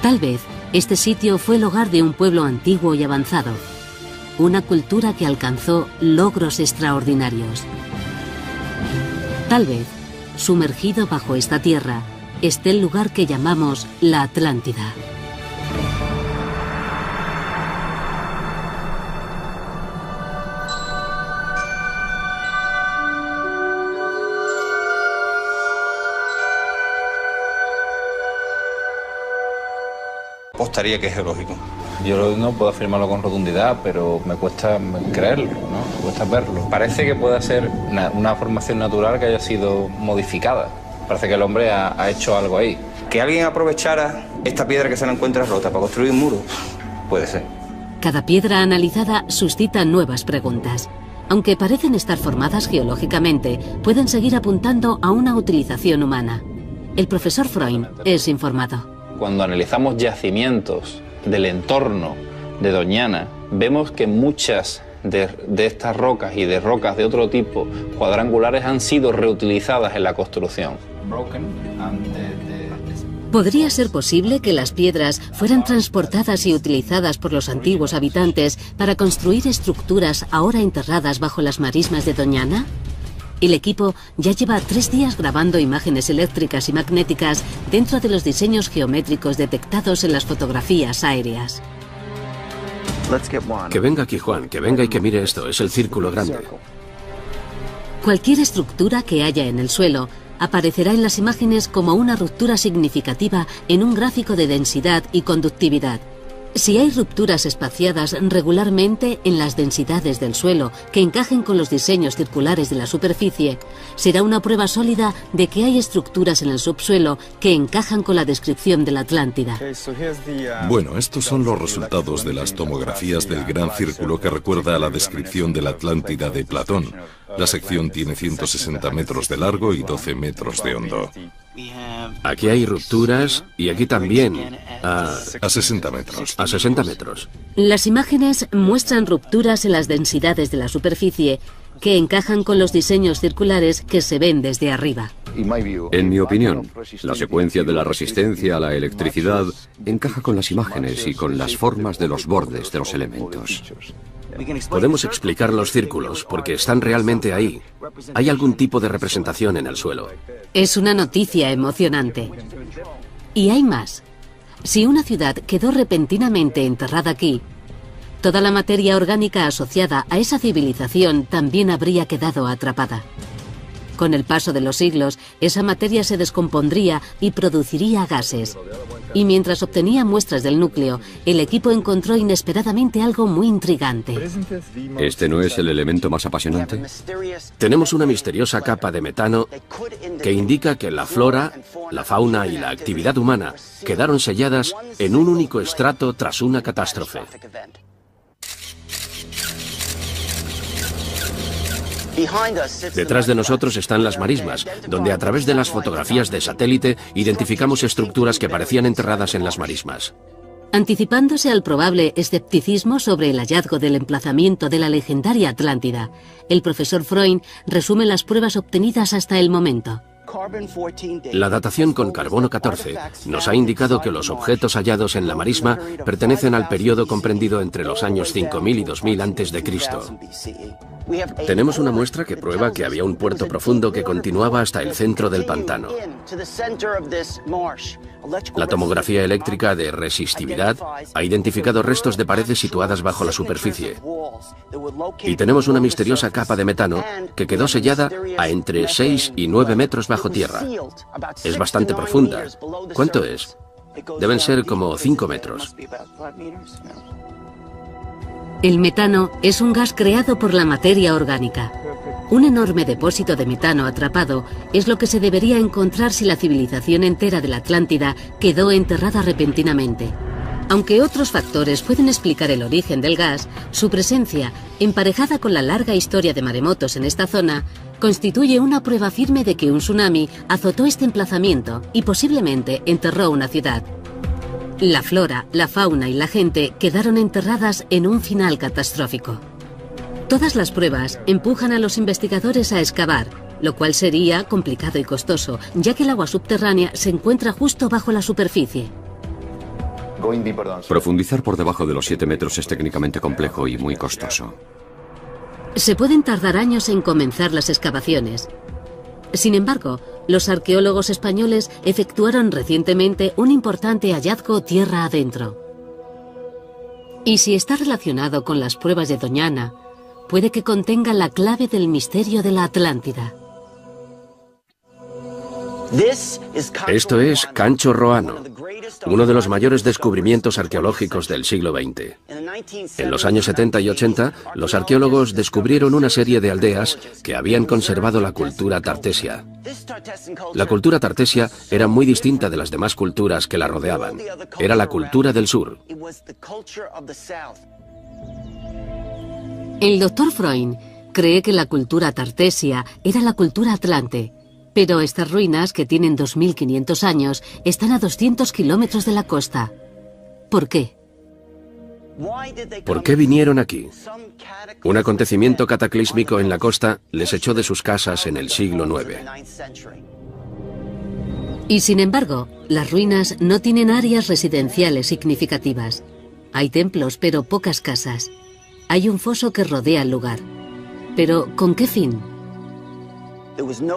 Tal vez este sitio fue el hogar de un pueblo antiguo y avanzado, una cultura que alcanzó logros extraordinarios. Tal vez sumergido bajo esta tierra, esté el lugar que llamamos la Atlántida. Apostaría que es geológico. Yo no puedo afirmarlo con rotundidad, pero me cuesta creerlo, ¿no? Me cuesta verlo. Parece que pueda ser una formación natural que haya sido modificada. Parece que el hombre ha hecho algo ahí. Que alguien aprovechara esta piedra que se la encuentra rota para construir un muro, puede ser. Cada piedra analizada suscita nuevas preguntas. Aunque parecen estar formadas geológicamente, pueden seguir apuntando a una utilización humana. El profesor Freund es informado. Cuando analizamos yacimientos del entorno de Doñana, vemos que muchas de estas rocas y de rocas de otro tipo cuadrangulares han sido reutilizadas en la construcción. ¿Podría ser posible que las piedras fueran transportadas y utilizadas por los antiguos habitantes para construir estructuras ahora enterradas bajo las marismas de Doñana? El equipo ya lleva 3 días grabando imágenes eléctricas y magnéticas dentro de los diseños geométricos detectados en las fotografías aéreas. Que venga aquí Juan, que venga y que mire esto, es el círculo grande. Cualquier estructura que haya en el suelo aparecerá en las imágenes como una ruptura significativa en un gráfico de densidad y conductividad. Si hay rupturas espaciadas regularmente en las densidades del suelo que encajen con los diseños circulares de la superficie, será una prueba sólida de que hay estructuras en el subsuelo que encajan con la descripción de la Atlántida. Bueno, estos son los resultados de las tomografías del gran círculo que recuerda a la descripción de la Atlántida de Platón. La sección tiene 160 metros de largo y 12 metros de hondo. Aquí hay rupturas y aquí también. A 60 metros. A 60 metros. Las imágenes muestran rupturas en las densidades de la superficie que encajan con los diseños circulares que se ven desde arriba. En mi opinión, la secuencia de la resistencia a la electricidad encaja con las imágenes y con las formas de los bordes de los elementos. Podemos explicar los círculos porque están realmente ahí. Hay algún tipo de representación en el suelo. Es una noticia emocionante. Y hay más. Si una ciudad quedó repentinamente enterrada aquí, toda la materia orgánica asociada a esa civilización también habría quedado atrapada. Con el paso de los siglos, esa materia se descompondría y produciría gases. Y mientras obtenía muestras del núcleo, el equipo encontró inesperadamente algo muy intrigante. ¿Este no es el elemento más apasionante? Tenemos una misteriosa capa de metano que indica que la flora, la fauna y la actividad humana quedaron selladas en un único estrato tras una catástrofe. Detrás de nosotros están las marismas, donde a través de las fotografías de satélite identificamos estructuras que parecían enterradas en las marismas. Anticipándose al probable escepticismo sobre el hallazgo del emplazamiento de la legendaria Atlántida, el profesor Freund resume las pruebas obtenidas hasta el momento. La datación con carbono 14 nos ha indicado que los objetos hallados en la marisma pertenecen al periodo comprendido entre los años 5000 y 2000 a.C. Tenemos una muestra que prueba que había un puerto profundo que continuaba hasta el centro del pantano. La tomografía eléctrica de resistividad ha identificado restos de paredes situadas bajo la superficie. Y tenemos una misteriosa capa de metano que quedó sellada a entre 6 y 9 metros bajo tierra. Es bastante profunda. ¿Cuánto es? Deben ser como 5 metros. El metano es un gas creado por la materia orgánica. Un enorme depósito de metano atrapado es lo que se debería encontrar si la civilización entera de la Atlántida quedó enterrada repentinamente. Aunque otros factores pueden explicar el origen del gas, su presencia, emparejada con la larga historia de maremotos en esta zona, constituye una prueba firme de que un tsunami azotó este emplazamiento y posiblemente enterró una ciudad. La flora, la fauna y la gente quedaron enterradas en un final catastrófico. Todas las pruebas empujan a los investigadores a excavar, lo cual sería complicado y costoso, ya que el agua subterránea se encuentra justo bajo la superficie. Profundizar por debajo de los 7 metros es técnicamente complejo y muy costoso. Se pueden tardar años en comenzar las excavaciones. Sin embargo, Los arqueólogos españoles efectuaron recientemente un importante hallazgo tierra adentro. Y si está relacionado con las pruebas de Doñana, puede que contenga la clave del misterio de la Atlántida. Esto es Cancho Roano, uno de los mayores descubrimientos arqueológicos del siglo XX. En los años 70 y 80, los arqueólogos descubrieron una serie de aldeas que habían conservado la cultura tartesia. La cultura tartesia era muy distinta de las demás culturas que la rodeaban. Era la cultura del sur. El Dr. Freund cree que la cultura tartesia era la cultura atlante, pero estas ruinas, que tienen 2500 años, están a 200 kilómetros de la costa. ¿Por qué? ¿Por qué vinieron aquí? Un acontecimiento cataclísmico en la costa les echó de sus casas en el siglo IX. Y sin embargo, las ruinas no tienen áreas residenciales significativas. Hay templos, pero pocas casas. Hay un foso que rodea el lugar. Pero, ¿con qué fin?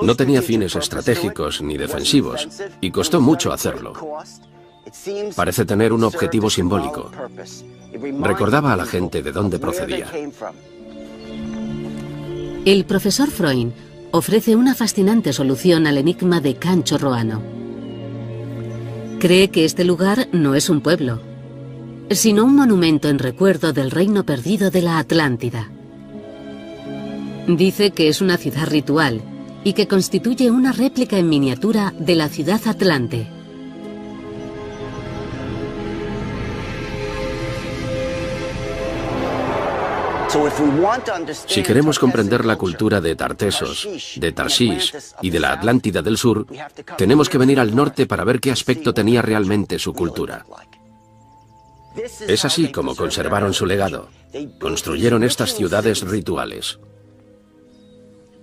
No tenía fines estratégicos ni defensivos, y costó mucho hacerlo. Parece tener un objetivo simbólico. Recordaba a la gente de dónde procedía. El profesor Freund ofrece una fascinante solución al enigma de Cancho Roano. Cree que este lugar no es un pueblo, sino un monumento en recuerdo del reino perdido de la Atlántida. Dice que es una ciudad ritual y que constituye una réplica en miniatura de la ciudad atlante. Si queremos comprender la cultura de Tartesos, de Tarshish y de la Atlántida del Sur, tenemos que venir al norte para ver qué aspecto tenía realmente su cultura. Es así como conservaron su legado. Construyeron estas ciudades rituales.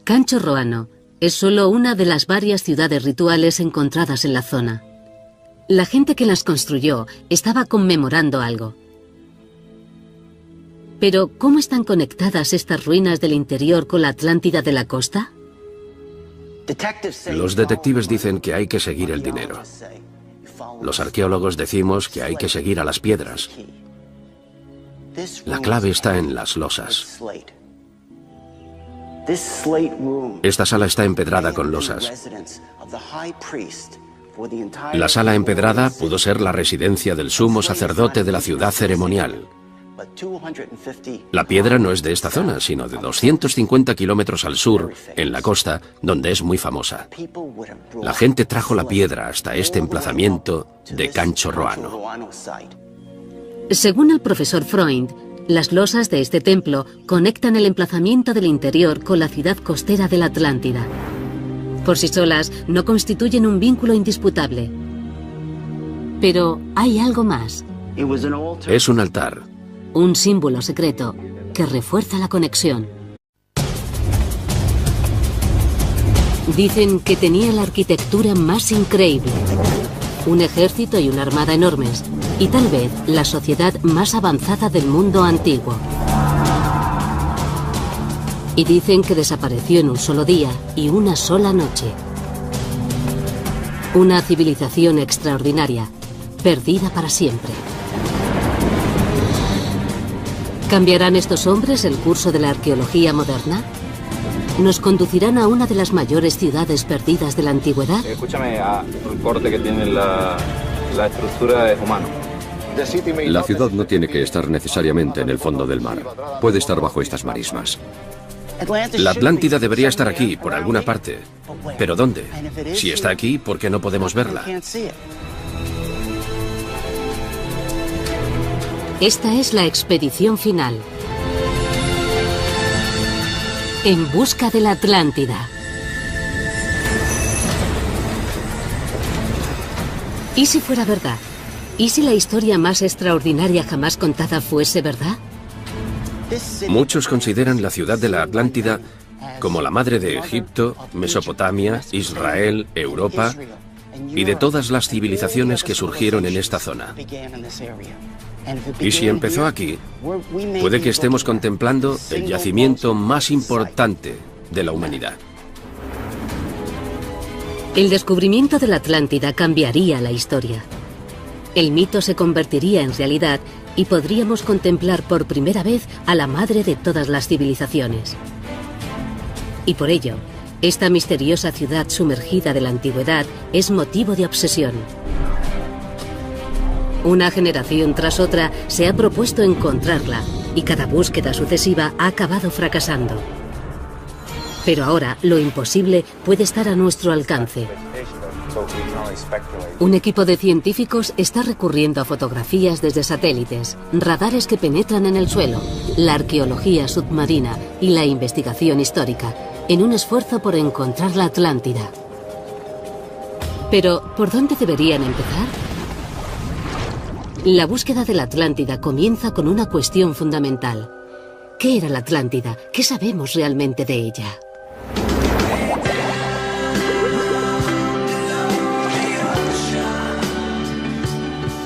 Cancho Roano es solo una de las varias ciudades rituales encontradas en la zona. La gente que las construyó estaba conmemorando algo. Pero, ¿cómo están conectadas estas ruinas del interior con la Atlántida de la costa? Los detectives dicen que hay que seguir el dinero. Los arqueólogos decimos que hay que seguir a las piedras. La clave está en las losas. Esta sala está empedrada con losas. La sala empedrada pudo ser la residencia del sumo sacerdote de la ciudad ceremonial. La piedra no es de esta zona, sino de 250 kilómetros al sur, en la costa, donde es muy famosa. La gente trajo la piedra hasta este emplazamiento de Cancho Roano. Según el profesor Freund, las losas de este templo conectan el emplazamiento del interior con la ciudad costera de la Atlántida. Por sí solas no constituyen un vínculo indisputable. Pero hay algo más. Es un altar. Un símbolo secreto que refuerza la conexión. Dicen que tenía la arquitectura más increíble. Un ejército y una armada enormes. Y tal vez la sociedad más avanzada del mundo antiguo. Y dicen que desapareció en un solo día y una sola noche. Una civilización extraordinaria, perdida para siempre. ¿Cambiarán estos hombres el curso de la arqueología moderna? ¿Nos conducirán a una de las mayores ciudades perdidas de la antigüedad? Escúchame, el corte que tiene la estructura es humano. La ciudad no tiene que estar necesariamente en el fondo del mar. Puede estar bajo estas marismas. La Atlántida debería estar aquí, por alguna parte. ¿Pero dónde? Si está aquí, ¿por qué no podemos verla? Esta es la expedición final. En busca de la Atlántida. ¿Y si fuera verdad? ¿Y si la historia más extraordinaria jamás contada fuese verdad? Muchos consideran la ciudad de la Atlántida como la madre de Egipto, Mesopotamia, Israel, Europa y de todas las civilizaciones que surgieron en esta zona. Y si empezó aquí, puede que estemos contemplando el yacimiento más importante de la humanidad. El descubrimiento de la Atlántida cambiaría la historia. El mito se convertiría en realidad y podríamos contemplar por primera vez a la madre de todas las civilizaciones. Y por ello, esta misteriosa ciudad sumergida de la antigüedad es motivo de obsesión. Una generación tras otra se ha propuesto encontrarla y cada búsqueda sucesiva ha acabado fracasando. Pero ahora lo imposible puede estar a nuestro alcance. Un equipo de científicos está recurriendo a fotografías desde satélites, radares que penetran en el suelo, la arqueología submarina y la investigación histórica, en un esfuerzo por encontrar la Atlántida. Pero, ¿por dónde deberían empezar? La búsqueda de la Atlántida comienza con una cuestión fundamental. ¿Qué era la Atlántida? ¿Qué sabemos realmente de ella?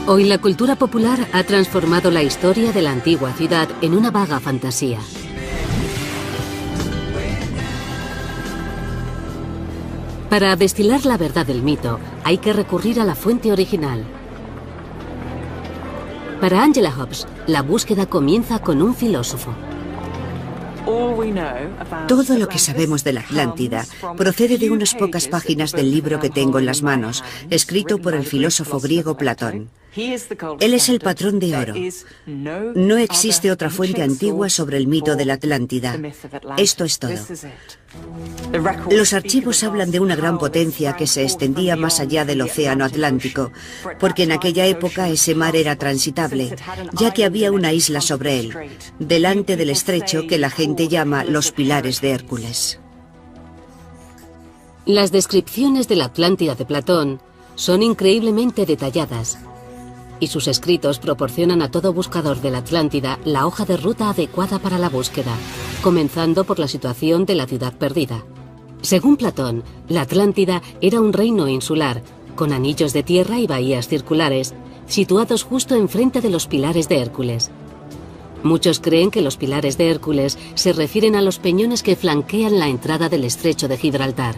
Hoy la cultura popular ha transformado la historia de la antigua ciudad en una vaga fantasía. Para destilar la verdad del mito, hay que recurrir a la fuente original. Para Angela Hobbs, la búsqueda comienza con un filósofo. Todo lo que sabemos de la Atlántida procede de unas pocas páginas del libro que tengo en las manos, escrito por el filósofo griego Platón. Él es el patrón de oro. No existe otra fuente antigua sobre el mito de la Atlántida. Esto es todo. Los archivos hablan de una gran potencia que se extendía más allá del océano Atlántico, porque en aquella época ese mar era transitable, ya que había una isla sobre él, delante del estrecho que la gente llama los Pilares de Hércules. Las descripciones de la Atlántida de Platón son increíblemente detalladas, y sus escritos proporcionan a todo buscador de la Atlántida la hoja de ruta adecuada para la búsqueda, comenzando por la situación de la ciudad perdida. Según Platón, la Atlántida era un reino insular, con anillos de tierra y bahías circulares, situados justo enfrente de los Pilares de Hércules. Muchos creen que los Pilares de Hércules se refieren a los peñones que flanquean la entrada del estrecho de Gibraltar.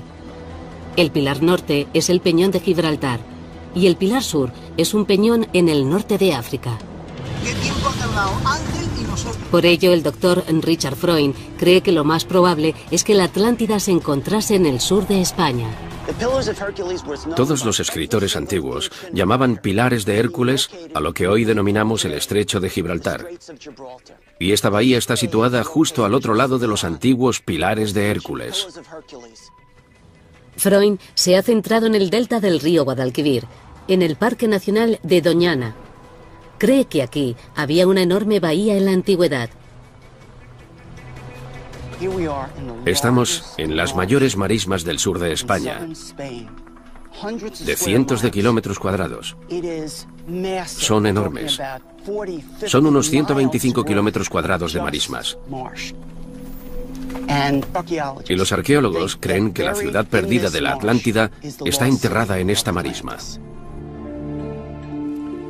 El pilar norte es el peñón de Gibraltar, y el pilar sur es un peñón en el norte de África. Por ello, el doctor Richard Freund cree que lo más probable es que la Atlántida se encontrase en el sur de España. Todos los escritores antiguos llamaban Pilares de Hércules a lo que hoy denominamos el estrecho de Gibraltar. Y esta bahía está situada justo al otro lado de los antiguos Pilares de Hércules. Freund se ha centrado en el delta del río Guadalquivir, en el Parque Nacional de Doñana. Cree que aquí había una enorme bahía en la antigüedad. Estamos en las mayores marismas del sur de España, de cientos de kilómetros cuadrados. Son enormes. Son unos 125 kilómetros cuadrados de marismas. Y los arqueólogos creen que la ciudad perdida de la Atlántida está enterrada en esta marisma.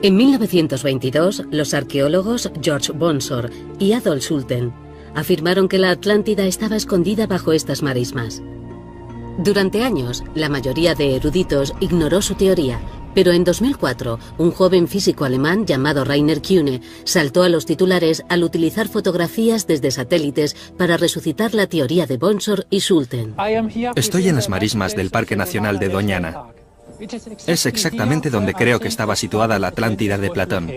En 1922, los arqueólogos George Bonsor y Adolf Schulten afirmaron que la Atlántida estaba escondida bajo estas marismas. Durante años, la mayoría de eruditos ignoró su teoría, pero en 2004, un joven físico alemán llamado Rainer Kühne saltó a los titulares al utilizar fotografías desde satélites para resucitar la teoría de Bonsor y Schulten. Estoy en las marismas del Parque Nacional de Doñana. Es exactamente donde creo que estaba situada la Atlántida de Platón.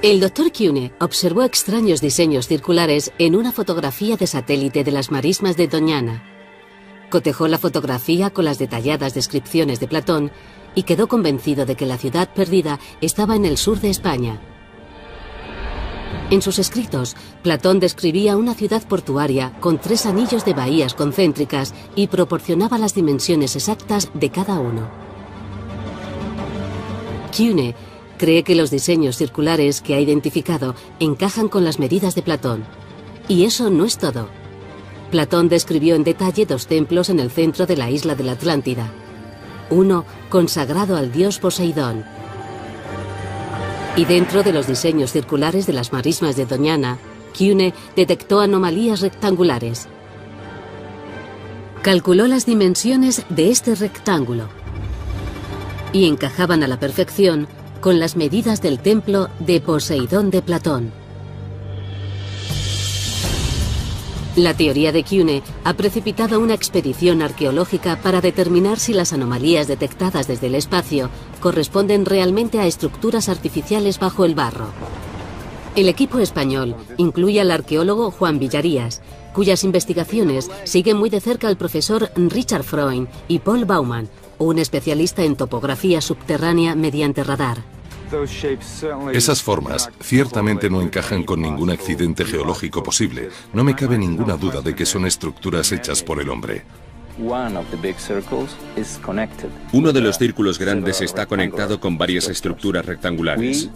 El doctor Kühne observó extraños diseños circulares en una fotografía de satélite de las marismas de Doñana. Cotejó la fotografía con las detalladas descripciones de Platón y quedó convencido de que la ciudad perdida estaba en el sur de España. En sus escritos, Platón describía una ciudad portuaria con 3 anillos de bahías concéntricas y proporcionaba las dimensiones exactas de cada uno. Kühne cree que los diseños circulares que ha identificado encajan con las medidas de Platón. Y eso no es todo. Platón describió en detalle 2 templos en el centro de la isla de la Atlántida. Uno consagrado al dios Poseidón. Y dentro de los diseños circulares de las marismas de Doñana, Kühne detectó anomalías rectangulares. Calculó las dimensiones de este rectángulo y encajaban a la perfección con las medidas del templo de Poseidón de Platón. La teoría de Kuhne ha precipitado una expedición arqueológica para determinar si las anomalías detectadas desde el espacio corresponden realmente a estructuras artificiales bajo el barro. El equipo español incluye al arqueólogo Juan Villarías, cuyas investigaciones siguen muy de cerca al profesor Richard Freund y Paul Baumann, un especialista en topografía subterránea mediante radar. Esas formas ciertamente no encajan con ningún accidente geológico posible. No me cabe ninguna duda de que son estructuras hechas por el hombre. Uno de los círculos grandes está conectado con varias estructuras rectangulares.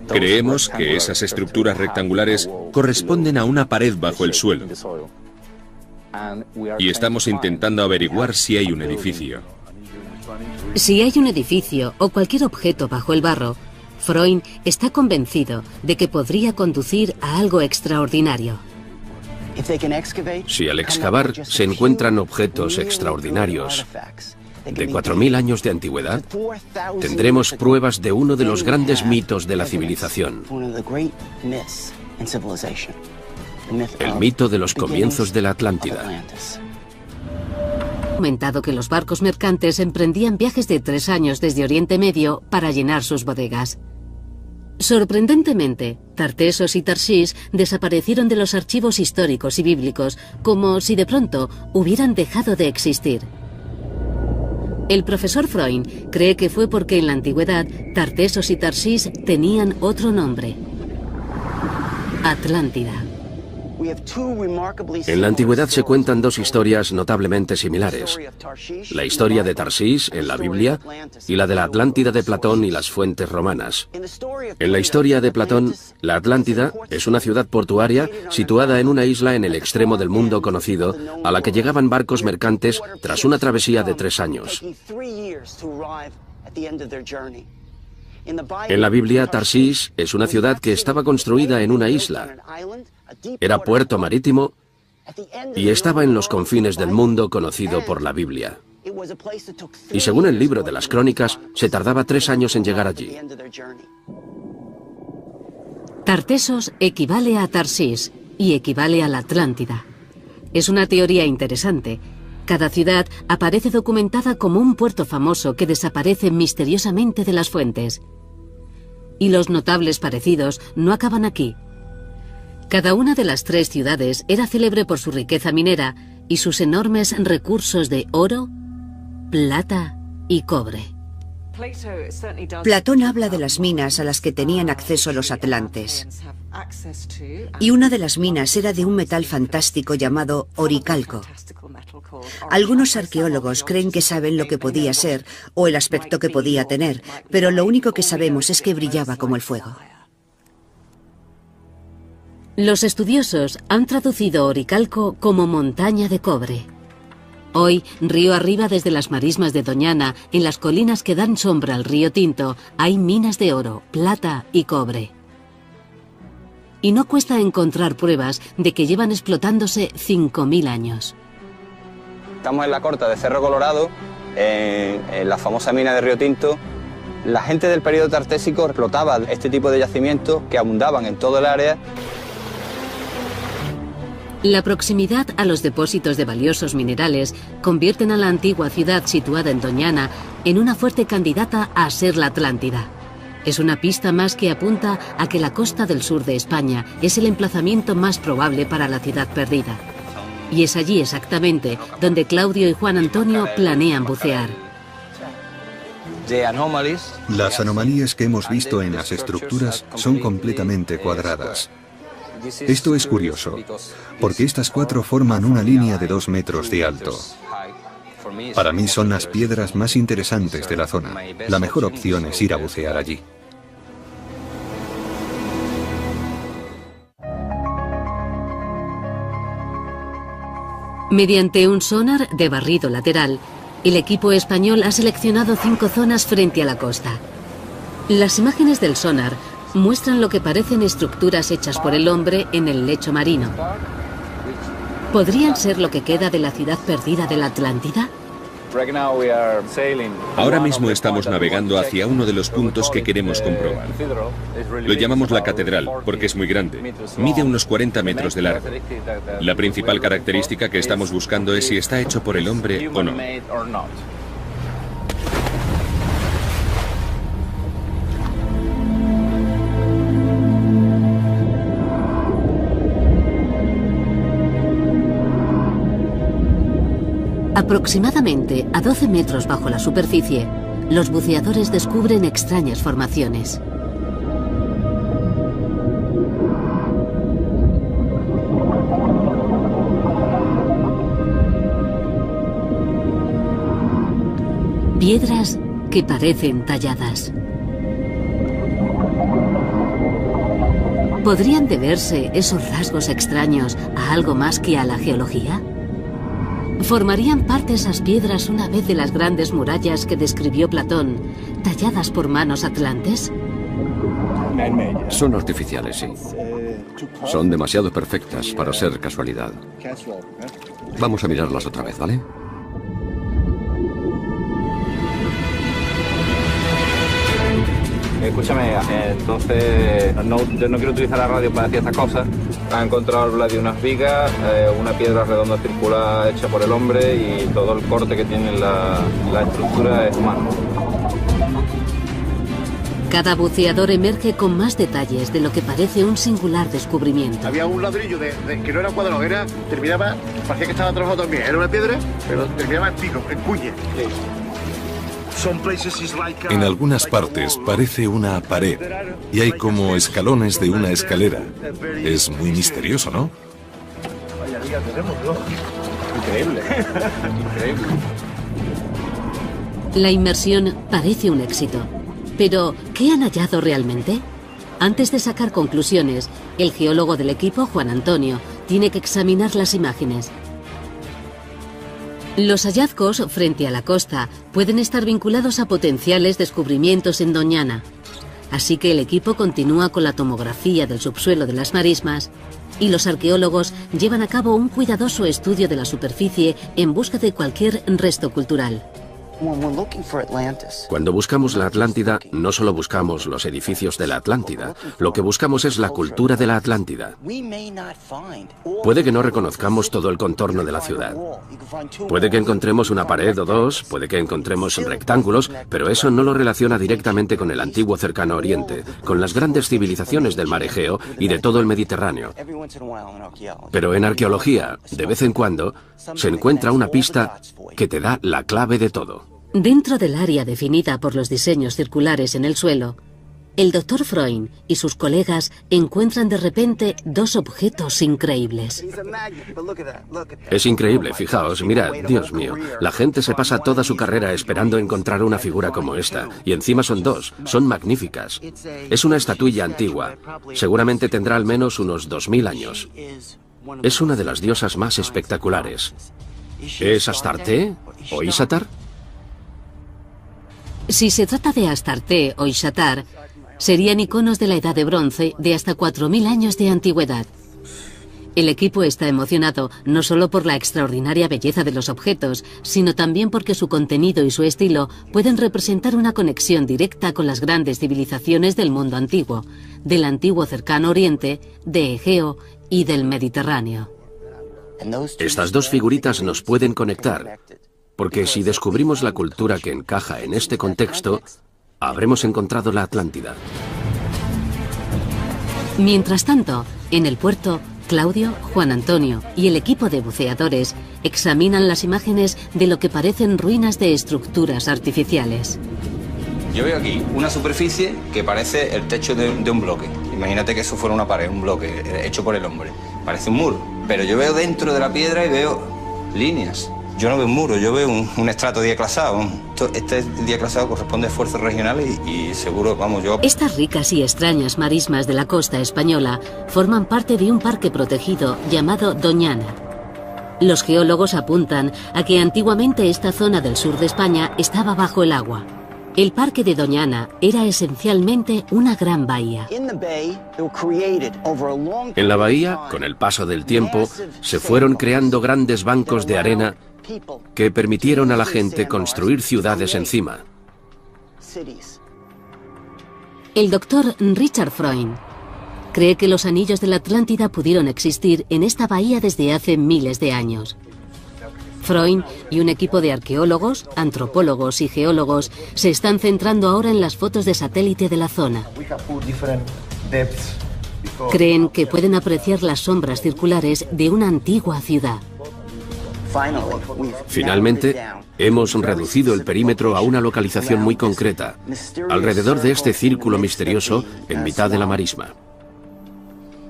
Creemos que esas estructuras rectangulares corresponden a una pared bajo el suelo. Y estamos intentando averiguar si hay un edificio. Si hay un edificio o cualquier objeto bajo el barro, Freund está convencido de que podría conducir a algo extraordinario. Si al excavar se encuentran objetos extraordinarios de 4.000 años de antigüedad, tendremos pruebas de uno de los grandes mitos de la civilización. El mito de los comienzos de la Atlántida. Ha comentado que los barcos mercantes emprendían viajes de 3 años desde Oriente Medio para llenar sus bodegas. Sorprendentemente, Tartessos y Tarshish desaparecieron de los archivos históricos y bíblicos, como si de pronto hubieran dejado de existir. El profesor Freund cree que fue porque en la antigüedad Tartessos y Tarshish tenían otro nombre: Atlántida. En la antigüedad se cuentan dos historias notablemente similares: la historia de Tarshish en la Biblia y la de la Atlántida de Platón y las fuentes romanas. En la historia de Platón, la Atlántida es una ciudad portuaria situada en una isla en el extremo del mundo conocido, a la que llegaban barcos mercantes tras una travesía de 3 años. En la Biblia, Tarshish es una ciudad que estaba construida en una isla. Era puerto marítimo y estaba en los confines del mundo conocido por la Biblia. Y según el libro de las Crónicas, se tardaba 3 años en llegar allí. Tartessos equivale a Tarshish y equivale a la Atlántida. Es una teoría interesante. Cada ciudad aparece documentada como un puerto famoso que desaparece misteriosamente de las fuentes. Y los notables parecidos no acaban aquí. Cada una de las 3 ciudades era célebre por su riqueza minera y sus enormes recursos de oro, plata y cobre. Platón habla de las minas a las que tenían acceso los atlantes. Y una de las minas era de un metal fantástico llamado oricalco. Algunos arqueólogos creen que saben lo que podía ser o el aspecto que podía tener, pero lo único que sabemos es que brillaba como el fuego. Los estudiosos han traducido oricalco como montaña de cobre. Hoy, río arriba desde las marismas de Doñana, en las colinas que dan sombra al río Tinto, hay minas de oro, plata y cobre. Y no cuesta encontrar pruebas de que llevan explotándose 5.000 años. Estamos en la corta de Cerro Colorado, en la famosa mina de Río Tinto. La gente del periodo tartésico explotaba este tipo de yacimientos que abundaban en todo el área. La proximidad a los depósitos de valiosos minerales convierten a la antigua ciudad situada en Doñana en una fuerte candidata a ser la Atlántida. Es una pista más que apunta a que la costa del sur de España es el emplazamiento más probable para la ciudad perdida. Y es allí exactamente donde Claudio y Juan Antonio planean bucear. Las anomalías que hemos visto en las estructuras son completamente cuadradas. Esto es curioso, porque estas 4 forman una línea de 2 metros de alto. Para mí son las piedras más interesantes de la zona. La mejor opción es ir a bucear allí. Mediante un sonar de barrido lateral, el equipo español ha seleccionado 5 zonas frente a la costa. Las imágenes del sonar muestran lo que parecen estructuras hechas por el hombre en el lecho marino. ¿Podrían ser lo que queda de la ciudad perdida de la Atlántida? Ahora mismo estamos navegando hacia uno de los puntos que queremos comprobar. Lo llamamos la catedral porque es muy grande. Mide unos 40 metros de largo. La principal característica que estamos buscando es si está hecho por el hombre o no. Aproximadamente a 12 metros bajo la superficie, los buceadores descubren extrañas formaciones. Piedras que parecen talladas. ¿Podrían deberse esos rasgos extraños a algo más que a la geología? ¿Formarían parte esas piedras una vez de las grandes murallas que describió Platón, talladas por manos atlantes? Son artificiales, sí. Son demasiado perfectas para ser casualidad. Vamos a mirarlas otra vez, ¿vale? Escúchame, entonces yo no quiero utilizar la radio para decir estas cosas. Ha encontrado unas vigas, una piedra redonda circular hecha por el hombre y todo el corte que tiene la estructura es humano. Cada buceador emerge con más detalles de lo que parece un singular descubrimiento. Había un ladrillo que no era cuadrado, terminaba, parecía que estaba trabajado también. Era una piedra, pero terminaba en pico, en cuña. Sí. En algunas partes parece una pared y hay como escalones de una escalera. Es muy misterioso, ¿no? Increíble. Increíble. La inmersión parece un éxito. Pero, ¿qué han hallado realmente? Antes de sacar conclusiones, el geólogo del equipo, Juan Antonio, tiene que examinar las imágenes. Los hallazgos frente a la costa pueden estar vinculados a potenciales descubrimientos en Doñana. Así que el equipo continúa con la tomografía del subsuelo de las marismas y los arqueólogos llevan a cabo un cuidadoso estudio de la superficie en busca de cualquier resto cultural. Cuando buscamos la Atlántida, no solo buscamos los edificios de la Atlántida, lo que buscamos es la cultura de la Atlántida. Puede que no reconozcamos todo el contorno de la ciudad. Puede que encontremos una pared o dos, puede que encontremos rectángulos, pero eso no lo relaciona directamente con el antiguo Cercano Oriente, con las grandes civilizaciones del mar Egeo y de todo el Mediterráneo. Pero en arqueología, de vez en cuando, se encuentra una pista que te da la clave de todo. Dentro del área definida por los diseños circulares en el suelo, el Dr. Freund y sus colegas encuentran de repente dos objetos increíbles. Es increíble, fijaos, mirad, Dios mío, la gente se pasa toda su carrera esperando encontrar una figura como esta, y encima son dos, son magníficas. Es una estatuilla antigua, seguramente tendrá al menos unos 2000 años. Es una de las diosas más espectaculares. ¿Es Astarte o Isatar? Si se trata de Astarte o Isatar, serían iconos de la Edad de Bronce de hasta 4000 años de antigüedad. El equipo está emocionado no solo por la extraordinaria belleza de los objetos, sino también porque su contenido y su estilo pueden representar una conexión directa con las grandes civilizaciones del mundo antiguo, del antiguo Cercano Oriente, de Egeo y del Mediterráneo. Estas dos figuritas nos pueden conectar, porque si descubrimos la cultura que encaja en este contexto, habremos encontrado la Atlántida. Mientras tanto, en el puerto, Claudio, Juan Antonio y el equipo de buceadores examinan las imágenes de lo que parecen ruinas de estructuras artificiales. Yo veo aquí una superficie que parece el techo de un bloque. Imagínate que eso fuera una pared, un bloque hecho por el hombre. Parece un muro, pero yo veo dentro de la piedra y veo líneas. Yo no veo un muro, yo veo un estrato diaclasado. Este diaclasado corresponde a esfuerzos regionales y seguro, vamos, yo... Estas ricas y extrañas marismas de la costa española forman parte de un parque protegido llamado Doñana. Los geólogos apuntan a que antiguamente esta zona del sur de España estaba bajo el agua. El parque de Doñana era esencialmente una gran bahía. En la bahía, con el paso del tiempo, se fueron creando grandes bancos de arena que permitieron a la gente construir ciudades encima. El doctor Richard Freund cree que los anillos de la Atlántida pudieron existir en esta bahía desde hace miles de años. Freund y un equipo de arqueólogos, antropólogos y geólogos se están centrando ahora en las fotos de satélite de la zona. Creen que pueden apreciar las sombras circulares de una antigua ciudad. Finalmente, hemos reducido el perímetro a una localización muy concreta, alrededor de este círculo misterioso en mitad de la marisma.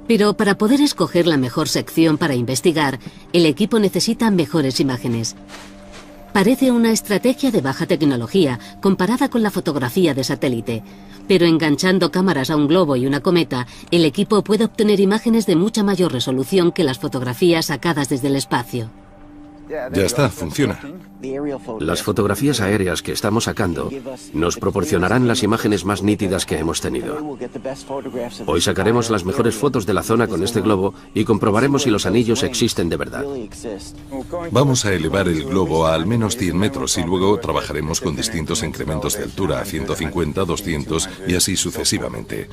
Pero para poder escoger la mejor sección para investigar, el equipo necesita mejores imágenes. Parece una estrategia de baja tecnología comparada con la fotografía de satélite, pero enganchando cámaras a un globo y una cometa, el equipo puede obtener imágenes de mucha mayor resolución que las fotografías sacadas desde el espacio. Ya está, funciona. Las fotografías aéreas que estamos sacando nos proporcionarán las imágenes más nítidas que hemos tenido. Hoy sacaremos las mejores fotos de la zona con este globo y comprobaremos si los anillos existen de verdad. Vamos a elevar el globo a al menos 100 metros y luego trabajaremos con distintos incrementos de altura, a 150, 200 y así sucesivamente.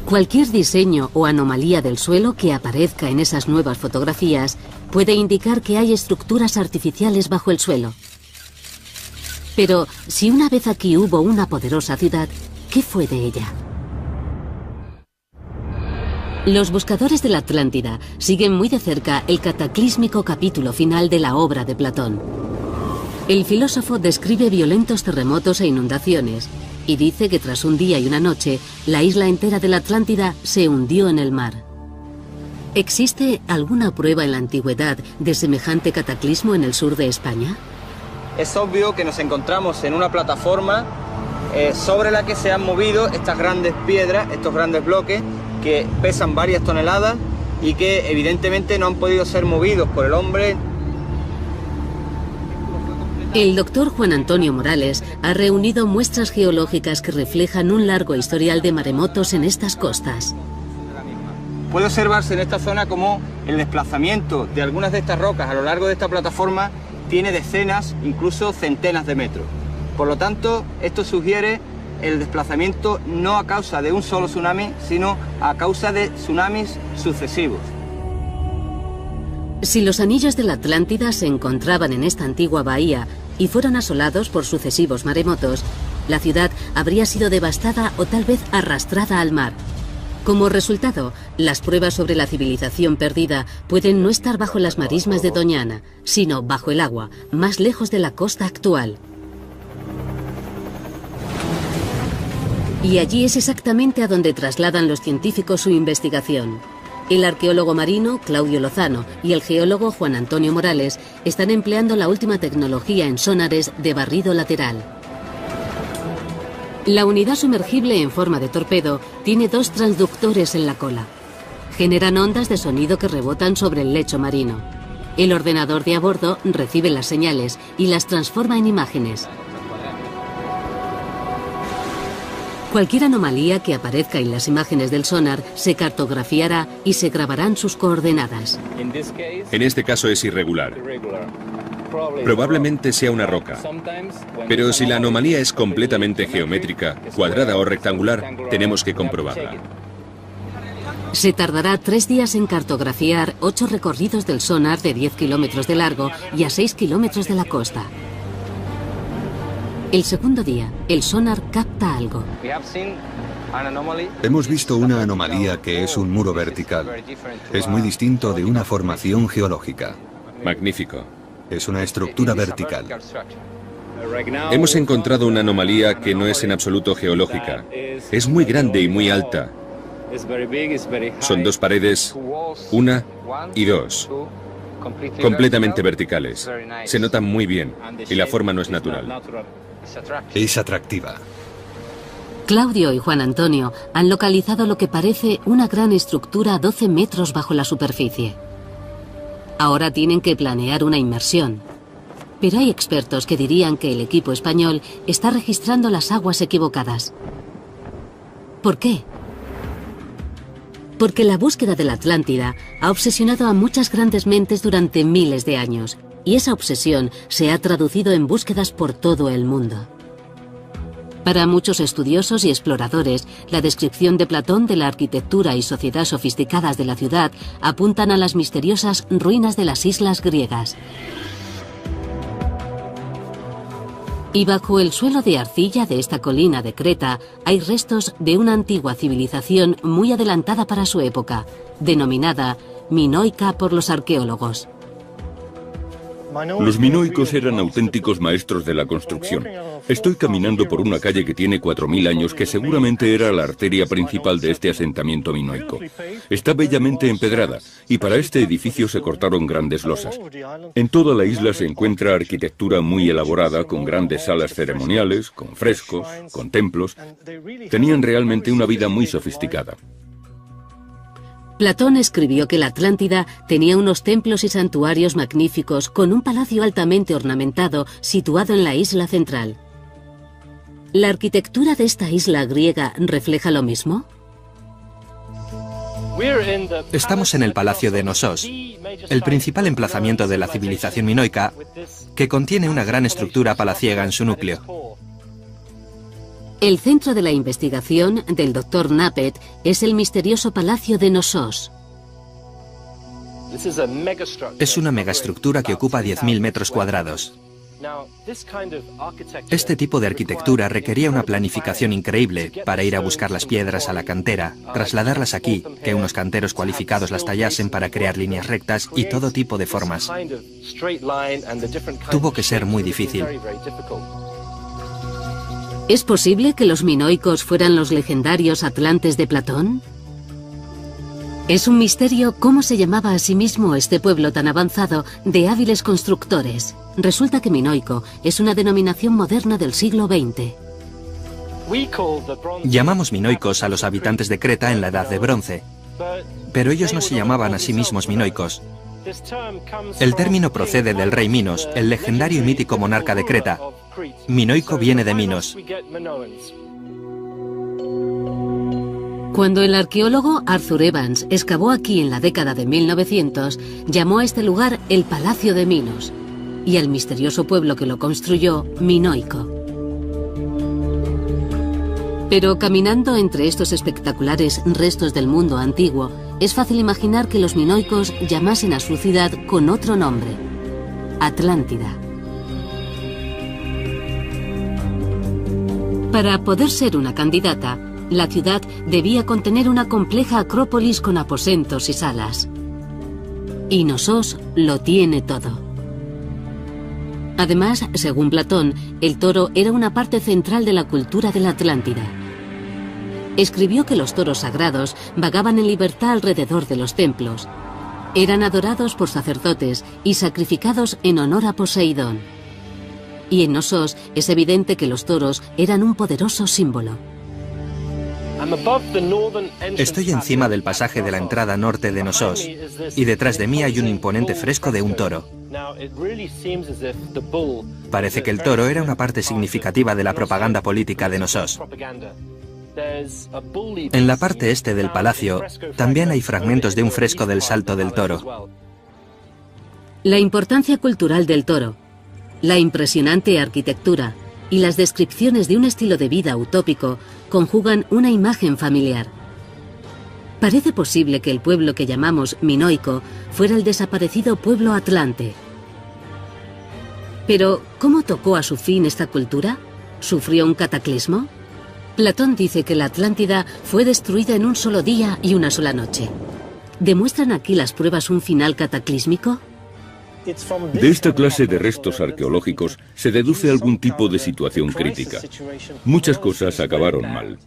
Cualquier diseño o anomalía del suelo que aparezca en esas nuevas fotografías puede indicar que hay estructuras artificiales bajo el suelo. Pero si una vez aquí hubo una poderosa ciudad, ¿qué fue de ella? Los buscadores de la Atlántida siguen muy de cerca el cataclísmico capítulo final de la obra de Platón. El filósofo describe violentos terremotos e inundaciones y dice que tras un día y una noche, la isla entera de la Atlántida se hundió en el mar. ¿Existe alguna prueba en la antigüedad de semejante cataclismo en el sur de España? Es obvio que nos encontramos en una plataforma sobre la que se han movido estas grandes piedras, estos grandes bloques que pesan varias toneladas y que evidentemente no han podido ser movidos por el hombre. El doctor Juan Antonio Morales ha reunido muestras geológicas que reflejan un largo historial de maremotos en estas costas. Puede observarse en esta zona cómo el desplazamiento de algunas de estas rocas a lo largo de esta plataforma tiene decenas, incluso centenas de metros. Por lo tanto, esto sugiere el desplazamiento no a causa de un solo tsunami, sino a causa de tsunamis sucesivos. Si los anillos de la Atlántida se encontraban en esta antigua bahía y fueron asolados por sucesivos maremotos, la ciudad habría sido devastada o tal vez arrastrada al mar. Como resultado, las pruebas sobre la civilización perdida pueden no estar bajo las marismas de Doñana, sino bajo el agua, más lejos de la costa actual. Y allí es exactamente a donde trasladan los científicos su investigación. El arqueólogo marino Claudio Lozano y el geólogo Juan Antonio Morales están empleando la última tecnología en sonares de barrido lateral. La unidad sumergible en forma de torpedo tiene dos transductores en la cola. Generan ondas de sonido que rebotan sobre el lecho marino. El ordenador de a bordo recibe las señales y las transforma en imágenes. Cualquier anomalía que aparezca en las imágenes del sonar se cartografiará y se grabarán sus coordenadas. En este caso es irregular. Probablemente sea una roca. Pero si la anomalía es completamente geométrica, cuadrada o rectangular, tenemos que comprobarla. Se tardará 3 días en cartografiar 8 recorridos del sonar de 10 kilómetros de largo y a 6 kilómetros de la costa. El segundo día, el sonar capta algo. Hemos visto una anomalía que es un muro vertical. Es muy distinto de una formación geológica. Magnífico. Es una estructura vertical. Hemos encontrado una anomalía que no es en absoluto geológica. Es muy grande y muy alta. Son 2 paredes, 1 y 2. Completamente verticales. Se notan muy bien y la forma no es natural. Es atractiva. Claudio y Juan Antonio han localizado lo que parece una gran estructura a 12 metros bajo la superficie. Ahora tienen que planear una inmersión. Pero hay expertos que dirían que el equipo español está registrando las aguas equivocadas. ¿Por qué? Porque la búsqueda de la Atlántida ha obsesionado a muchas grandes mentes durante miles de años, y esa obsesión se ha traducido en búsquedas por todo el mundo. Para muchos estudiosos y exploradores, la descripción de Platón de la arquitectura y sociedad sofisticadas de la ciudad apuntan a las misteriosas ruinas de las islas griegas. Y bajo el suelo de arcilla de esta colina de Creta hay restos de una antigua civilización muy adelantada para su época, denominada minoica por los arqueólogos. Los minoicos eran auténticos maestros de la construcción. Estoy caminando por una calle que tiene 4000 años que seguramente era la arteria principal de este asentamiento minoico. Está bellamente empedrada y para este edificio se cortaron grandes losas. En toda la isla se encuentra arquitectura muy elaborada con grandes salas ceremoniales, con frescos, con templos. Tenían realmente una vida muy sofisticada. Platón escribió que la Atlántida tenía unos templos y santuarios magníficos con un palacio altamente ornamentado situado en la isla central. ¿La arquitectura de esta isla griega refleja lo mismo? Estamos en el Palacio de Knossos, el principal emplazamiento de la civilización minoica, que contiene una gran estructura palaciega en su núcleo. El centro de la investigación del Dr. Knappett es el misterioso Palacio de Knossos. Es una megaestructura que ocupa 10.000 metros cuadrados. Este tipo de arquitectura requería una planificación increíble para ir a buscar las piedras a la cantera, trasladarlas aquí, que unos canteros cualificados las tallasen para crear líneas rectas y todo tipo de formas. Tuvo que ser muy difícil. ¿Es posible que los minoicos fueran los legendarios atlantes de Platón? Es un misterio cómo se llamaba a sí mismo este pueblo tan avanzado de hábiles constructores. Resulta que minoico es una denominación moderna del siglo XX. Llamamos minoicos a los habitantes de Creta en la Edad de Bronce, pero ellos no se llamaban a sí mismos minoicos. El término procede del rey Minos, el legendario y mítico monarca de Creta. Minoico viene de Minos. Cuando el arqueólogo Arthur Evans excavó aquí en la década de 1900, llamó a este lugar el Palacio de Minos, y al misterioso pueblo que lo construyó, minoico. Pero caminando entre estos espectaculares restos del mundo antiguo, es fácil imaginar que los minoicos llamasen a su ciudad con otro nombre: Atlántida. Para poder ser una candidata, la ciudad debía contener una compleja acrópolis con aposentos y salas. Y Knossos lo tiene todo. Además, según Platón, el toro era una parte central de la cultura de la Atlántida. Escribió que los toros sagrados vagaban en libertad alrededor de los templos. Eran adorados por sacerdotes y sacrificados en honor a Poseidón. Y en Knossos es evidente que los toros eran un poderoso símbolo. Estoy encima del pasaje de la entrada norte de Knossos, y detrás de mí hay un imponente fresco de un toro. Parece que el toro era una parte significativa de la propaganda política de Knossos. En la parte este del palacio también hay fragmentos de un fresco del Salto del Toro. La importancia cultural del toro, la impresionante arquitectura y las descripciones de un estilo de vida utópico conjugan una imagen familiar. Parece posible que el pueblo que llamamos minoico fuera el desaparecido pueblo atlante. Pero, ¿cómo tocó a su fin esta cultura? ¿Sufrió un cataclismo? Platón dice que la Atlántida fue destruida en un solo día y una sola noche. ¿Demuestran aquí las pruebas un final cataclísmico? De esta clase de restos arqueológicos se deduce algún tipo de situación crítica. Muchas cosas acabaron mal.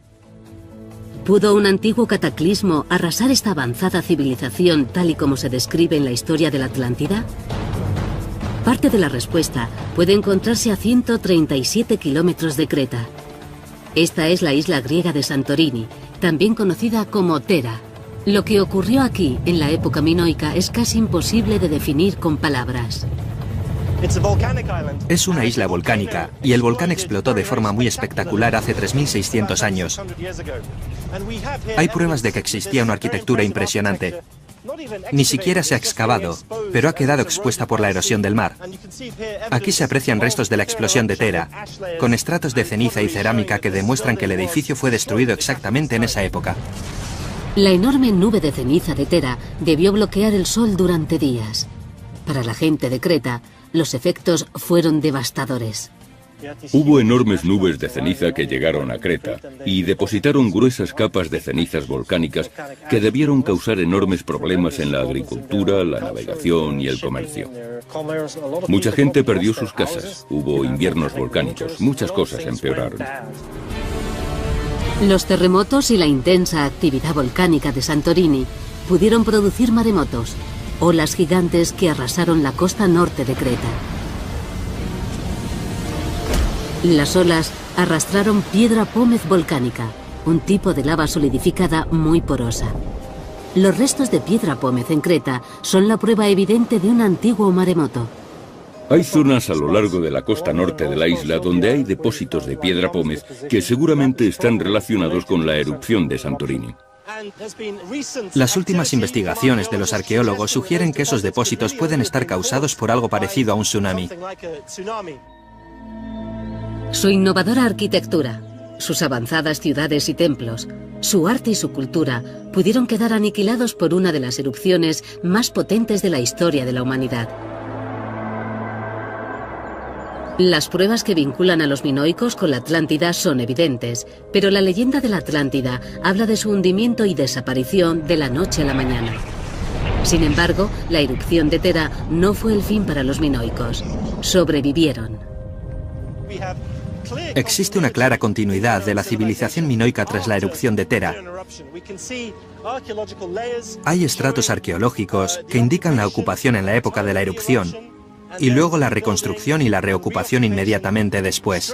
¿Pudo un antiguo cataclismo arrasar esta avanzada civilización tal y como se describe en la historia de la Atlántida? Parte de la respuesta puede encontrarse a 137 kilómetros de Creta. Esta es la isla griega de Santorini, también conocida como Thera. Lo que ocurrió aquí en la época minoica es casi imposible de definir con palabras. Es una isla volcánica y el volcán explotó de forma muy espectacular hace 3.600 años. Hay pruebas de que existía una arquitectura impresionante. Ni siquiera se ha excavado, pero ha quedado expuesta por la erosión del mar. Aquí se aprecian restos de la explosión de Tera, con estratos de ceniza y cerámica que demuestran que el edificio fue destruido exactamente en esa época. La enorme nube de ceniza de Tera debió bloquear el sol durante días. Para la gente de Creta, los efectos fueron devastadores. Hubo enormes nubes de ceniza que llegaron a Creta y depositaron gruesas capas de cenizas volcánicas que debieron causar enormes problemas en la agricultura, la navegación y el comercio. Mucha gente perdió sus casas, hubo inviernos volcánicos, muchas cosas empeoraron. Los terremotos y la intensa actividad volcánica de Santorini pudieron producir maremotos, olas gigantes que arrasaron la costa norte de Creta. Las olas arrastraron piedra pómez volcánica, un tipo de lava solidificada muy porosa. Los restos de piedra pómez en Creta son la prueba evidente de un antiguo maremoto. Hay zonas a lo largo de la costa norte de la isla donde hay depósitos de piedra pómez que seguramente están relacionados con la erupción de Santorini. Las últimas investigaciones de los arqueólogos sugieren que esos depósitos pueden estar causados por algo parecido a un tsunami. Su innovadora arquitectura, sus avanzadas ciudades y templos, su arte y su cultura pudieron quedar aniquilados por una de las erupciones más potentes de la historia de la humanidad. Las pruebas que vinculan a los minoicos con la Atlántida son evidentes, pero la leyenda de la Atlántida habla de su hundimiento y desaparición de la noche a la mañana. Sin embargo, la erupción de Tera no fue el fin para los minoicos. Sobrevivieron. Existe una clara continuidad de la civilización minoica tras la erupción de Tera. Hay estratos arqueológicos que indican la ocupación en la época de la erupción y luego la reconstrucción y la reocupación inmediatamente después.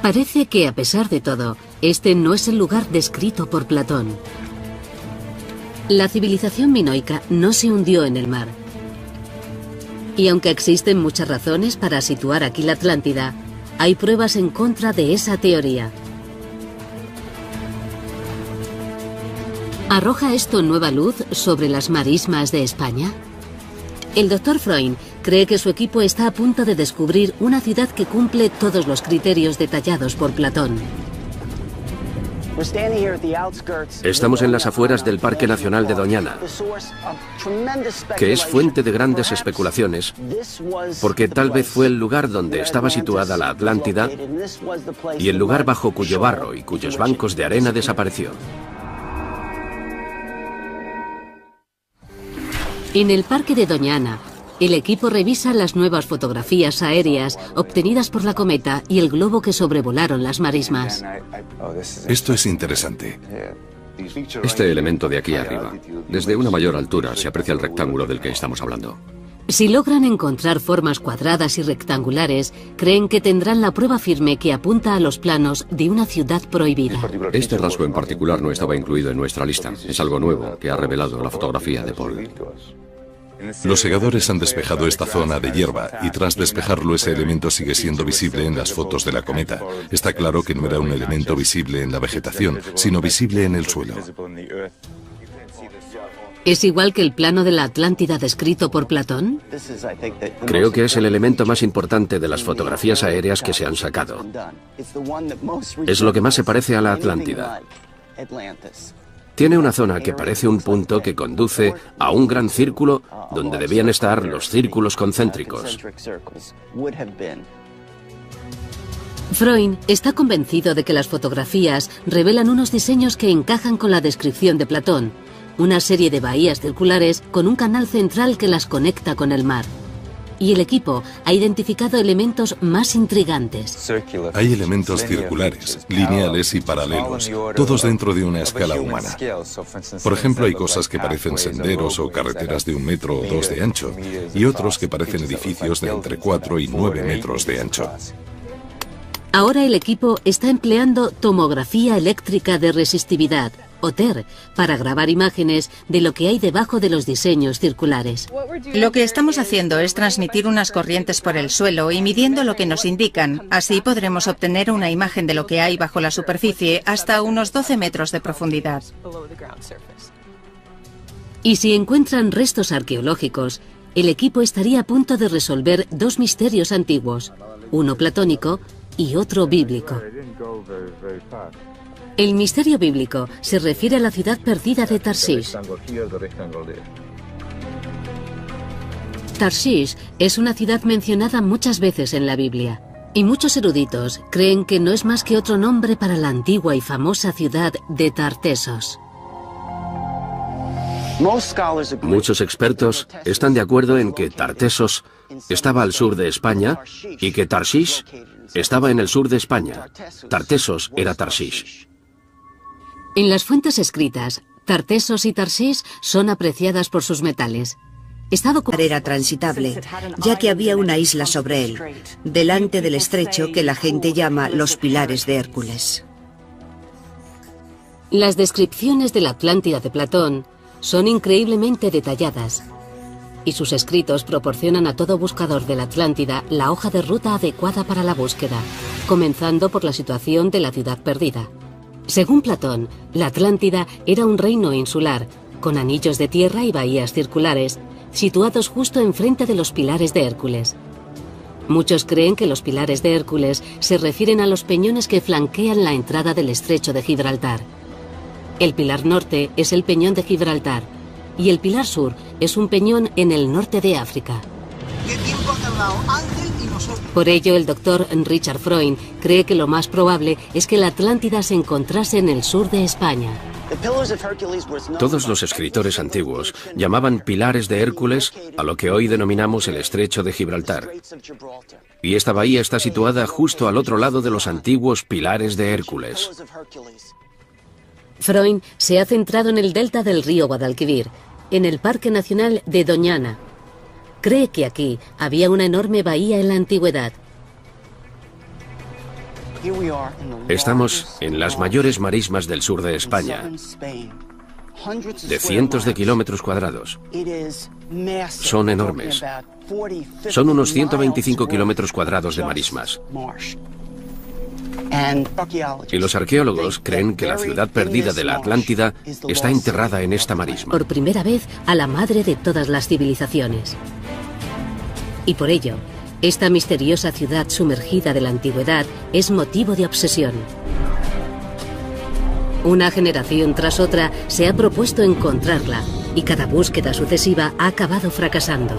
Parece que, a pesar de todo, este no es el lugar descrito por Platón. La civilización minoica no se hundió en el mar. Y aunque existen muchas razones para situar aquí la Atlántida, hay pruebas en contra de esa teoría. ¿Arroja esto nueva luz sobre las marismas de España? El Dr. Freund cree que su equipo está a punto de descubrir una ciudad que cumple todos los criterios detallados por Platón. Estamos en las afueras del Parque Nacional de Doñana, que es fuente de grandes especulaciones, porque tal vez fue el lugar donde estaba situada la Atlántida y el lugar bajo cuyo barro y cuyos bancos de arena desapareció. En el Parque de Doñana, el equipo revisa las nuevas fotografías aéreas obtenidas por la cometa y el globo que sobrevolaron las marismas. Esto es interesante. Este elemento de aquí arriba, desde una mayor altura se aprecia el rectángulo del que estamos hablando. Si logran encontrar formas cuadradas y rectangulares, creen que tendrán la prueba firme que apunta a los planos de una ciudad prohibida. Este rasgo en particular no estaba incluido en nuestra lista. Es algo nuevo que ha revelado la fotografía de Paul. Los segadores han despejado esta zona de hierba y tras despejarlo ese elemento sigue siendo visible en las fotos de la cometa. Está claro que no era un elemento visible en la vegetación, sino visible en el suelo. ¿Es igual que el plano de la Atlántida descrito por Platón? Creo que es el elemento más importante de las fotografías aéreas que se han sacado. Es lo que más se parece a la Atlántida. Tiene una zona que parece un punto que conduce a un gran círculo donde debían estar los círculos concéntricos. Freund está convencido de que las fotografías revelan unos diseños que encajan con la descripción de Platón, una serie de bahías circulares con un canal central que las conecta con el mar. Y el equipo ha identificado elementos más intrigantes. Hay elementos circulares, lineales y paralelos, todos dentro de una escala humana. Por ejemplo, hay cosas que parecen senderos o carreteras de 1 metro o 2 de ancho, y otros que parecen edificios de entre 4 y 9 metros de ancho. Ahora el equipo está empleando tomografía eléctrica de resistividad, o TER, para grabar imágenes de lo que hay debajo de los diseños circulares. Lo que estamos haciendo es transmitir unas corrientes por el suelo y midiendo lo que nos indican. Así podremos obtener una imagen de lo que hay bajo la superficie hasta unos 12 metros de profundidad. Y si encuentran restos arqueológicos, el equipo estaría a punto de resolver dos misterios antiguos, uno platónico y otro bíblico. El misterio bíblico se refiere a la ciudad perdida de Tarshish. Tarshish es una ciudad mencionada muchas veces en la Biblia, y muchos eruditos creen que no es más que otro nombre para la antigua y famosa ciudad de Tartesos. Muchos expertos están de acuerdo en que Tartesos estaba al sur de España y que Tarshish estaba en el sur de España. Tartesos era Tarshish. En las fuentes escritas, Tartesos y Tarshish son apreciadas por sus metales. Era transitable, ya que había una isla sobre él, delante del estrecho que la gente llama los Pilares de Hércules. Las descripciones de la Atlántida de Platón son increíblemente detalladas, y sus escritos proporcionan a todo buscador de la Atlántida la hoja de ruta adecuada para la búsqueda, comenzando por la situación de la ciudad perdida. Según Platón, la Atlántida era un reino insular, con anillos de tierra y bahías circulares, situados justo enfrente de los Pilares de Hércules. Muchos creen que los Pilares de Hércules se refieren a los peñones que flanquean la entrada del estrecho de Gibraltar. El pilar norte es el peñón de Gibraltar y el pilar sur es un peñón en el norte de África. Por ello, el doctor Richard Freund cree que lo más probable es que la Atlántida se encontrase en el sur de España. Todos los escritores antiguos llamaban Pilares de Hércules a lo que hoy denominamos el estrecho de Gibraltar. Y esta bahía está situada justo al otro lado de los antiguos Pilares de Hércules. Freund se ha centrado en el delta del río Guadalquivir, en el Parque Nacional de Doñana. Cree que aquí había una enorme bahía en la antigüedad. Estamos en las mayores marismas del sur de España, de cientos de kilómetros cuadrados. Son enormes. Son unos 125 kilómetros cuadrados de marismas. Y los arqueólogos creen que la ciudad perdida de la Atlántida está enterrada en esta marisma. Por primera vez a la madre de todas las civilizaciones. Y por ello, esta misteriosa ciudad sumergida de la antigüedad es motivo de obsesión. Una generación tras otra se ha propuesto encontrarla y cada búsqueda sucesiva ha acabado fracasando.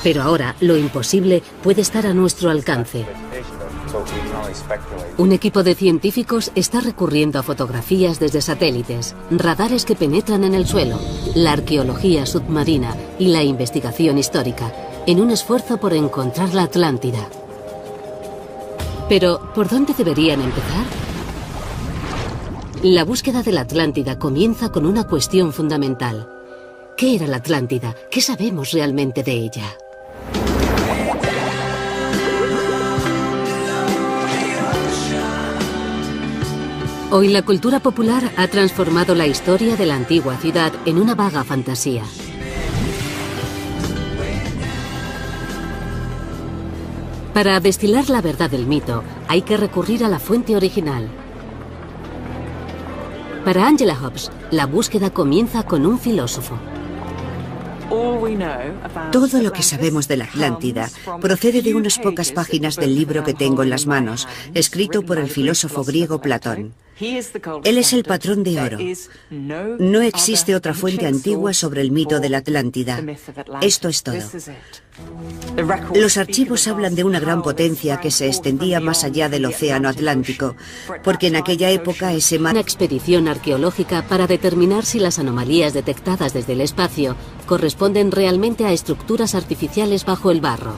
Pero ahora lo imposible puede estar a nuestro alcance. Un equipo de científicos está recurriendo a fotografías desde satélites, radares que penetran en el suelo, la arqueología submarina y la investigación histórica, en un esfuerzo por encontrar la Atlántida. Pero, ¿por dónde deberían empezar? La búsqueda de la Atlántida comienza con una cuestión fundamental. ¿Qué era la Atlántida? ¿Qué sabemos realmente de ella? Hoy la cultura popular ha transformado la historia de la antigua ciudad en una vaga fantasía. Para destilar la verdad del mito, hay que recurrir a la fuente original. Para Angela Hobbs, la búsqueda comienza con un filósofo. Todo lo que sabemos de la Atlántida procede de unas pocas páginas del libro que tengo en las manos, escrito por el filósofo griego Platón. Él es el patrón de oro. No existe otra fuente antigua sobre el mito de la Atlántida. Esto es todo. Los archivos hablan de una gran potencia que se extendía más allá del océano Atlántico, porque en aquella época ese mar... Una expedición arqueológica para determinar si las anomalías detectadas desde el espacio corresponden realmente a estructuras artificiales bajo el barro.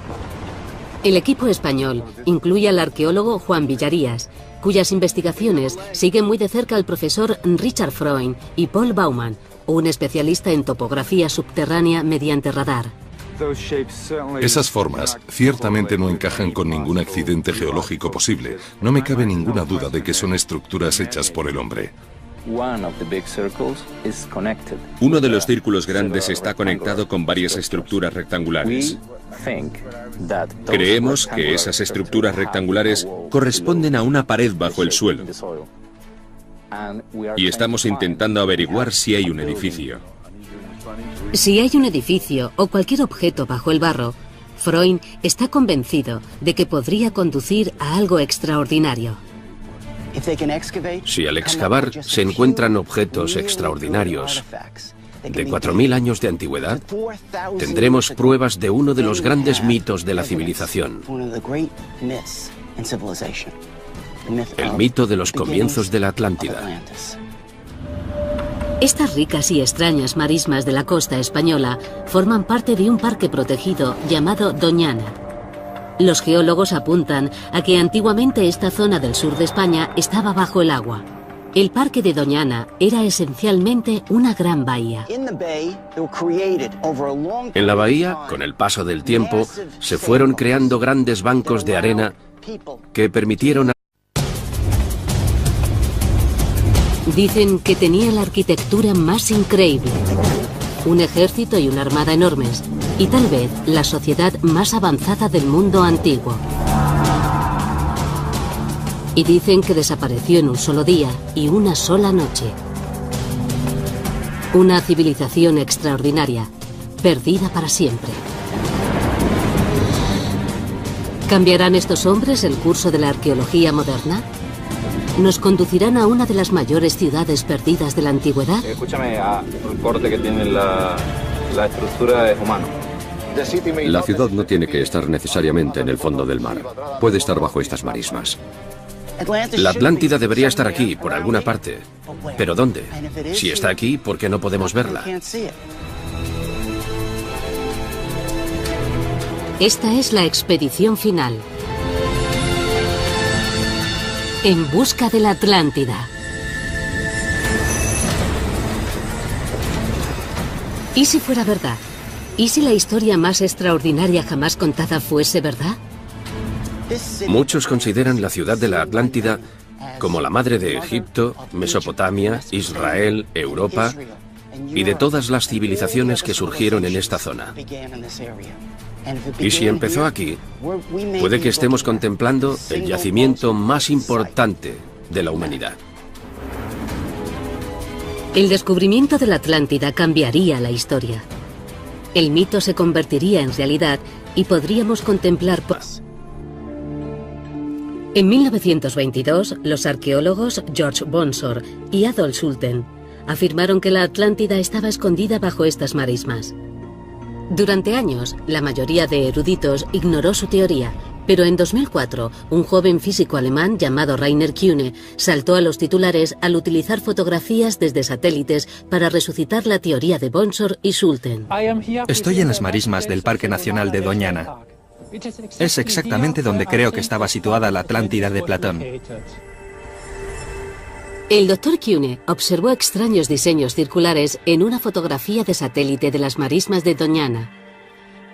El equipo español incluye al arqueólogo Juan Villarías, cuyas investigaciones siguen muy de cerca al profesor Richard Freund y Paul Baumann, un especialista en topografía subterránea mediante radar. Esas formas ciertamente no encajan con ningún accidente geológico posible. No me cabe ninguna duda de que son estructuras hechas por el hombre. Uno de los círculos grandes está conectado con varias estructuras rectangulares. Creemos que esas estructuras rectangulares corresponden a una pared bajo el suelo. Y estamos intentando averiguar si hay un edificio. Si hay un edificio o cualquier objeto bajo el barro, Freund está convencido de que podría conducir a algo extraordinario. Si al excavar se encuentran objetos extraordinarios de 4.000 años de antigüedad, tendremos pruebas de uno de los grandes mitos de la civilización. El mito de los comienzos de la Atlántida. Estas ricas y extrañas marismas de la costa española forman parte de un parque protegido llamado Doñana. Los geólogos apuntan a que antiguamente esta zona del sur de España estaba bajo el agua. El parque de Doñana era esencialmente una gran bahía. En la bahía, con el paso del tiempo, se fueron creando grandes bancos de arena que permitieron... Dicen que tenía la arquitectura más increíble, un ejército y una armada enormes, y tal vez la sociedad más avanzada del mundo antiguo. Y dicen que desapareció en un solo día y una sola noche. Una civilización extraordinaria, perdida para siempre. ¿Cambiarán estos hombres el curso de la arqueología moderna? ¿Nos conducirán a una de las mayores ciudades perdidas de la antigüedad? Escúchame, el corte que tiene la estructura es humano. La ciudad no tiene que estar necesariamente en el fondo del mar. Puede estar bajo estas marismas. La Atlántida debería estar aquí, por alguna parte. ¿Pero dónde? Si está aquí, ¿por qué no podemos verla? Esta es la expedición final. En busca de la Atlántida. ¿Y si fuera verdad? ¿Y si la historia más extraordinaria jamás contada fuese verdad? Muchos consideran la ciudad de la Atlántida como la madre de Egipto, Mesopotamia, Israel, Europa y de todas las civilizaciones que surgieron en esta zona. Y si empezó aquí, puede que estemos contemplando el yacimiento más importante de la humanidad. El descubrimiento de la Atlántida cambiaría la historia. El mito se convertiría en realidad y podríamos contemplar... En 1922, los arqueólogos George Bonsor y Adolf Schulten afirmaron que la Atlántida estaba escondida bajo estas marismas. Durante años, la mayoría de eruditos ignoró su teoría, pero en 2004, un joven físico alemán llamado Rainer Kühne saltó a los titulares al utilizar fotografías desde satélites para resucitar la teoría de Bonsor y Schulten. Estoy en las marismas del Parque Nacional de Doñana. Es exactamente donde creo que estaba situada la Atlántida de Platón. El Dr. Kühne observó extraños diseños circulares en una fotografía de satélite de las marismas de Doñana.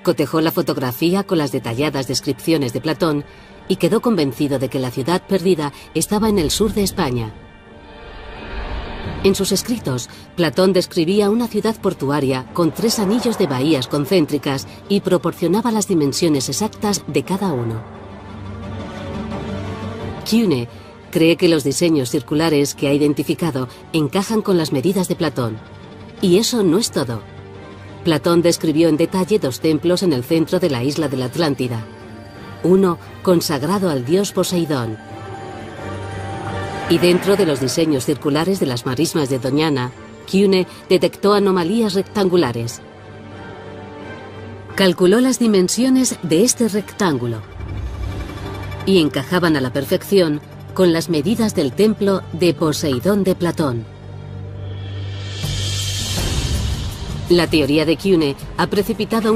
Cotejó la fotografía con las detalladas descripciones de Platón y quedó convencido de que la ciudad perdida estaba en el sur de España. En sus escritos, Platón describía una ciudad portuaria con 3 anillos de bahías concéntricas y proporcionaba las dimensiones exactas de cada uno. Kühne cree que los diseños circulares que ha identificado encajan con las medidas de Platón. Y eso no es todo. Platón describió en detalle 2 templos en el centro de la isla de la Atlántida. Uno consagrado al dios Poseidón. Y dentro de los diseños circulares de las marismas de Doñana, Kühne detectó anomalías rectangulares. Calculó las dimensiones de este rectángulo y encajaban a la perfección con las medidas del templo de Poseidón de Platón. La teoría de Kühne ha precipitado